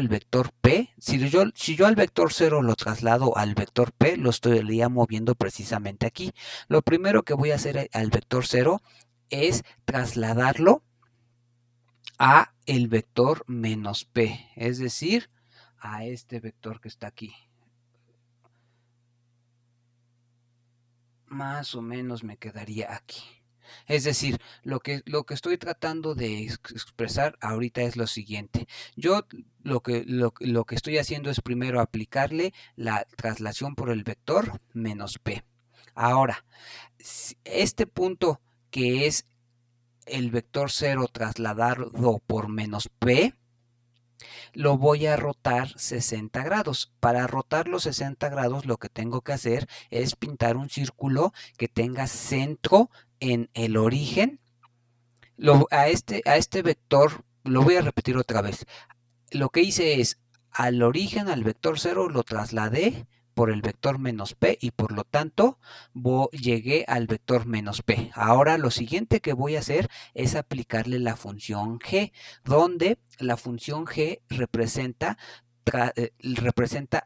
vector P. Si yo al vector 0 lo traslado al vector P, lo estaría moviendo precisamente aquí. Lo primero que voy a hacer al vector 0 es trasladarlo a el vector menos p, es decir, a este vector que está aquí. Más o menos me quedaría aquí. Es decir, lo que estoy tratando de expresar ahorita es lo siguiente. Yo lo que estoy haciendo es primero aplicarle la traslación por el vector menos p. Ahora, este punto que es el vector 0 trasladado por menos p, lo voy a rotar 60 grados. Para rotar los 60 grados lo que tengo que hacer es pintar un círculo que tenga centro en el origen. A este vector, lo voy a repetir otra vez. Lo que hice es, al origen, al vector 0, lo trasladé por el vector menos p y por lo tanto llegué al vector menos p. Ahora lo siguiente que voy a hacer es aplicarle la función g, donde la función g representa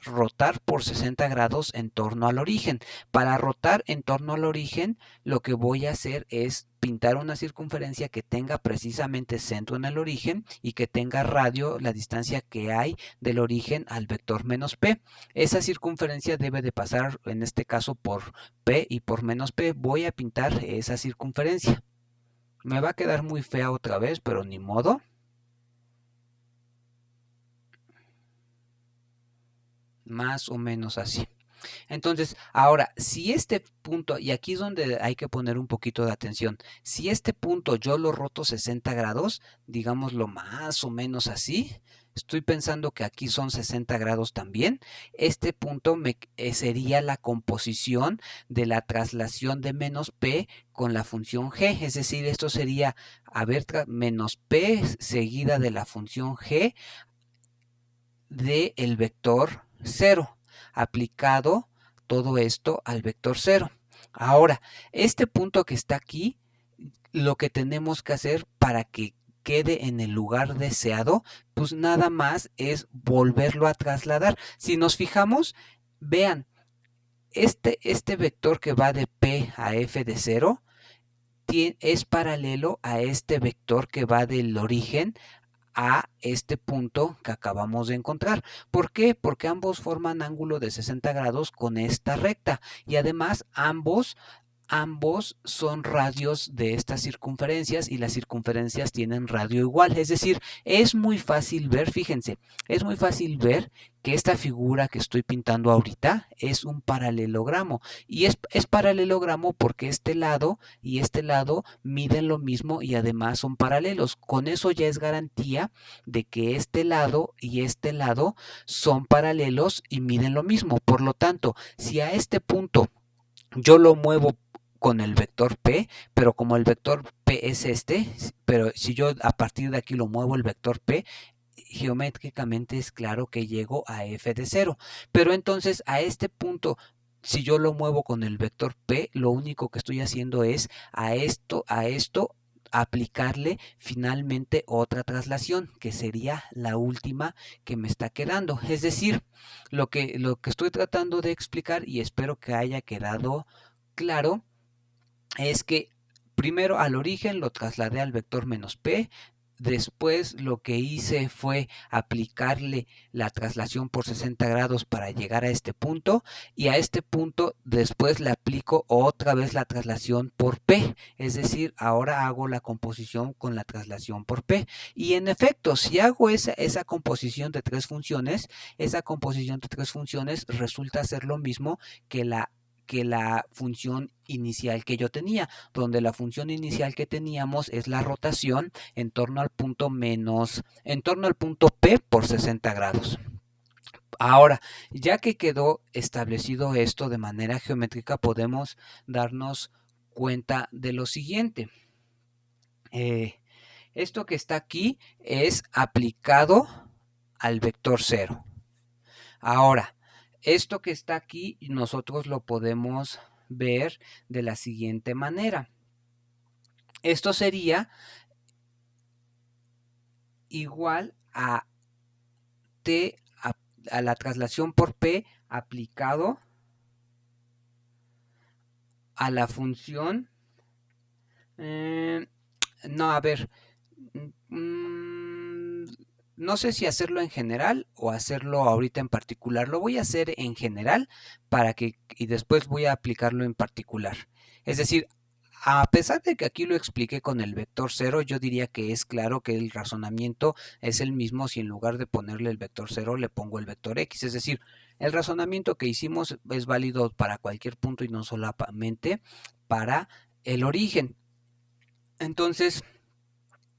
rotar por 60 grados en torno al origen. Para rotar en torno al origen, lo que voy a hacer es pintar una circunferencia que tenga precisamente centro en el origen y que tenga radio, la distancia que hay del origen al vector menos p. Esa circunferencia debe de pasar, en este caso, por p y por menos p. Voy a pintar esa circunferencia. Me va a quedar muy fea otra vez, pero ni modo. Más o menos así. Entonces, ahora, si este punto, y aquí es donde hay que poner un poquito de atención, si este punto yo lo roto 60 grados, digámoslo más o menos así, estoy pensando que aquí son 60 grados también, este punto sería la composición de la traslación de menos p con la función g, es decir, esto sería, menos p seguida de la función g del vector 0, aplicado todo esto al vector 0. Ahora, este punto que está aquí, lo que tenemos que hacer para que quede en el lugar deseado, pues nada más es volverlo a trasladar. Si nos fijamos, vean, este vector que va de P a F de 0 es paralelo a este vector que va del origen a este punto que acabamos de encontrar. ¿Por qué? Porque ambos forman ángulo de 60 grados con esta recta y además ambos son radios de estas circunferencias y las circunferencias tienen radio igual. Es decir, es muy fácil ver, fíjense, es muy fácil ver que esta figura que estoy pintando ahorita es un paralelogramo. Y es paralelogramo porque este lado y este lado miden lo mismo y además son paralelos. Con eso ya es garantía de que este lado y este lado son paralelos y miden lo mismo. Por lo tanto, si a este punto yo lo muevo con el vector P, pero como el vector P es pero si yo a partir de aquí lo muevo el vector P, geométricamente es claro que llego a f de 0. Pero entonces a este punto, si yo lo muevo con el vector P, lo único que estoy haciendo es a esto, aplicarle finalmente otra traslación, que sería la última que me está quedando. Es decir, lo que estoy tratando de explicar, y espero que haya quedado claro, es que primero al origen lo trasladé al vector menos p, después lo que hice fue aplicarle la traslación por 60 grados para llegar a este punto y a este punto después le aplico otra vez la traslación por p, es decir, ahora hago la composición con la traslación por p y en efecto, si hago esa composición de tres funciones, esa composición de tres funciones resulta ser lo mismo que la función inicial que yo tenía, donde la función inicial que teníamos es la rotación en torno al punto P por 60 grados. Ahora, ya que quedó establecido esto de manera geométrica, podemos darnos cuenta de lo siguiente. Esto que está aquí es aplicado al vector 0. Ahora, esto que está aquí nosotros lo podemos ver de la siguiente manera. Esto sería igual a T a la traslación por P aplicado a la función No, a ver, mm, no sé si hacerlo en general o hacerlo ahorita en particular. Lo voy a hacer en general y después voy a aplicarlo en particular. Es decir, a pesar de que aquí lo expliqué con el vector cero, yo diría que es claro que el razonamiento es el mismo si en lugar de ponerle el vector cero le pongo el vector x. Es decir, el razonamiento que hicimos es válido para cualquier punto y no solamente para el origen. Entonces,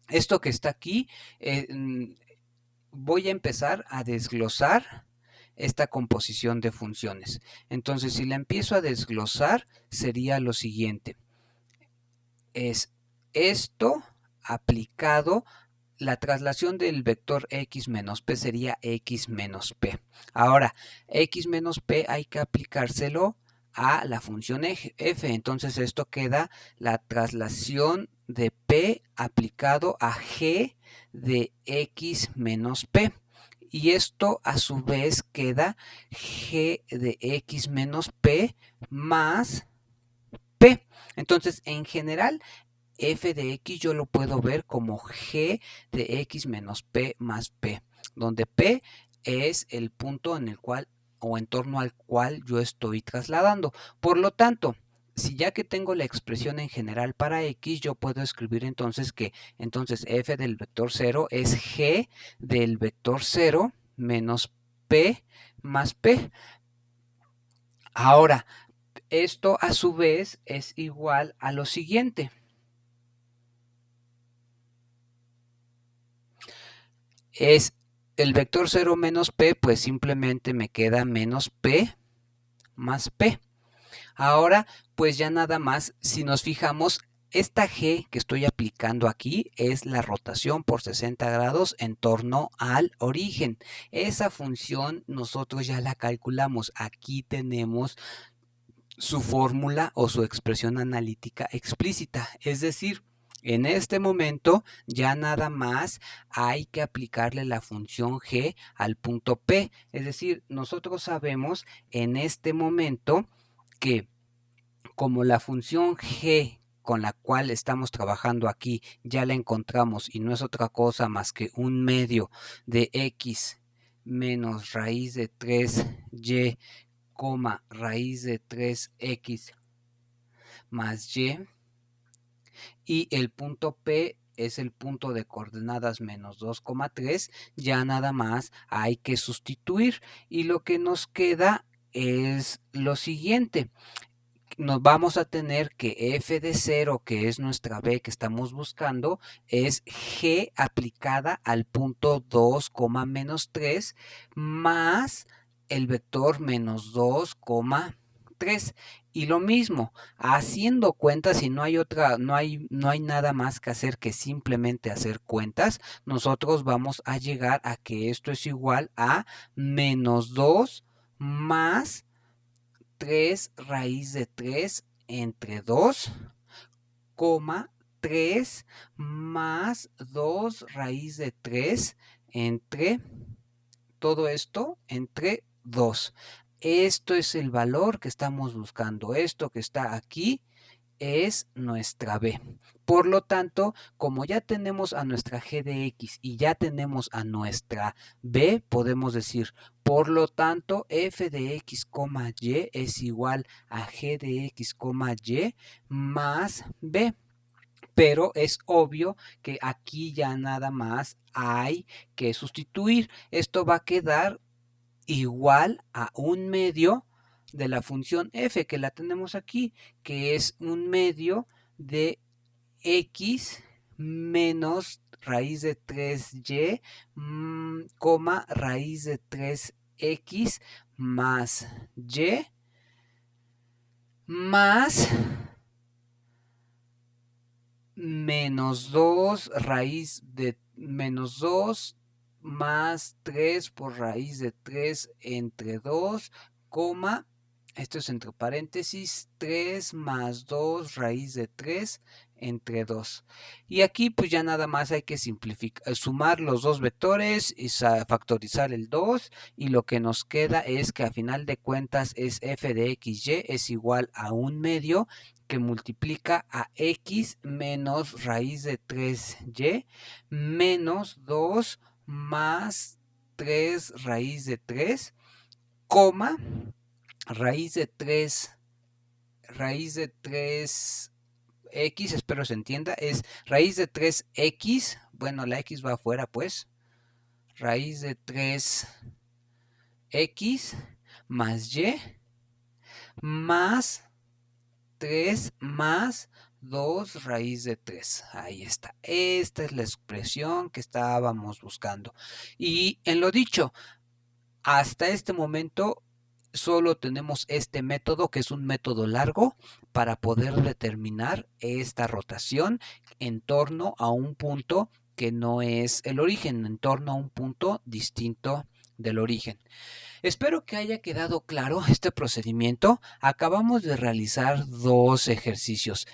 esto que está aquí, voy a empezar a desglosar esta composición de funciones. Entonces, si la empiezo a desglosar, sería lo siguiente. Es esto aplicado, la traslación del vector x menos p sería x menos p. Ahora, x menos p hay que aplicárselo a la función f. Entonces esto queda la traslación de p aplicado a g de x menos p. Y esto a su vez queda g de x menos p más p. Entonces, en general, f de x yo lo puedo ver como g de x menos p más p, donde p es el punto en el cual o en torno al cual yo estoy trasladando. Por lo tanto, si ya que tengo la expresión en general para x, yo puedo escribir entonces que entonces f del vector 0 es g del vector 0 menos p más p. Ahora, esto a su vez es igual a lo siguiente. Es el vector 0 menos p, pues simplemente me queda menos p más p. Ahora, pues ya nada más, si nos fijamos, esta g que estoy aplicando aquí es la rotación por 60 grados en torno al origen. Esa función nosotros ya la calculamos. Aquí tenemos su fórmula o su expresión analítica explícita. Es decir, en este momento ya nada más hay que aplicarle la función g al punto P. Es decir, nosotros sabemos en este momento que como la función g con la cual estamos trabajando aquí ya la encontramos y no es otra cosa más que un medio de x menos raíz de 3y, raíz de 3x más y el punto P es el punto de coordenadas menos 2,3, ya nada más hay que sustituir y lo que nos queda es lo siguiente. Nos vamos a tener que f de 0, que es nuestra b que estamos buscando, es g aplicada al punto 2, menos 3 más el vector menos 2,3. Y lo mismo, haciendo cuentas, y no hay nada más que hacer que simplemente hacer cuentas, nosotros vamos a llegar a que esto es igual a menos 2 más 3 raíz de 3 entre 2, 3 más 2 raíz de 3 entre todo esto entre 2. Esto es el valor que estamos buscando. Esto que está aquí es nuestra b. Por lo tanto, como ya tenemos a nuestra g de x y ya tenemos a nuestra b, podemos decir, por lo tanto, f de x, y es igual a g de x, y más b. Pero es obvio que aquí ya nada más hay que sustituir. Esto va a quedar igual a un medio de la función f, que la tenemos aquí, que es un medio de x menos raíz de 3y, raíz de 3x más y más menos 2 raíz de menos 2 más 3 por raíz de 3 entre 2, esto es entre paréntesis, 3 más 2 raíz de 3 entre 2. Y aquí pues ya nada más hay que sumar los dos vectores y factorizar el 2 y lo que nos queda es que a final de cuentas es f de xy es igual a un medio que multiplica a x menos raíz de 3y menos 2 más 3 raíz de 3, coma, raíz de 3 x, espero se entienda, es raíz de 3x, bueno, la x va afuera pues, raíz de 3x más y más 3 más 2 raíz de 3. Ahí está. Esta es la expresión que estábamos buscando. Y en lo dicho, hasta este momento solo tenemos este método, que es un método largo, para poder determinar esta rotación en torno a un punto que no es el origen, en torno a un punto distinto del origen. Espero que haya quedado claro este procedimiento. Acabamos de realizar dos ejercicios.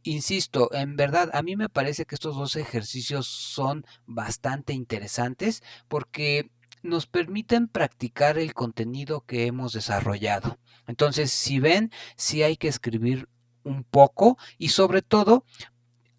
Insisto, en verdad, a mí me parece que estos dos ejercicios son bastante interesantes porque nos permiten practicar el contenido que hemos desarrollado. Entonces, si ven, sí hay que escribir un poco y sobre todo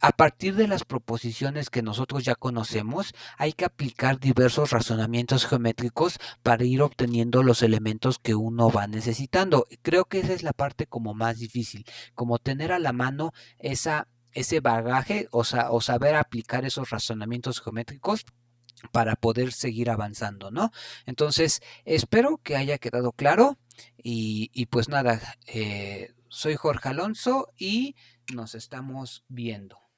a partir de las proposiciones que nosotros ya conocemos, hay que aplicar diversos razonamientos geométricos para ir obteniendo los elementos que uno va necesitando. Creo que esa es la parte como más difícil, como tener a la mano ese bagaje o saber aplicar esos razonamientos geométricos para poder seguir avanzando, ¿no? Entonces, espero que haya quedado claro y pues nada, soy Jorge Alonso y nos estamos viendo.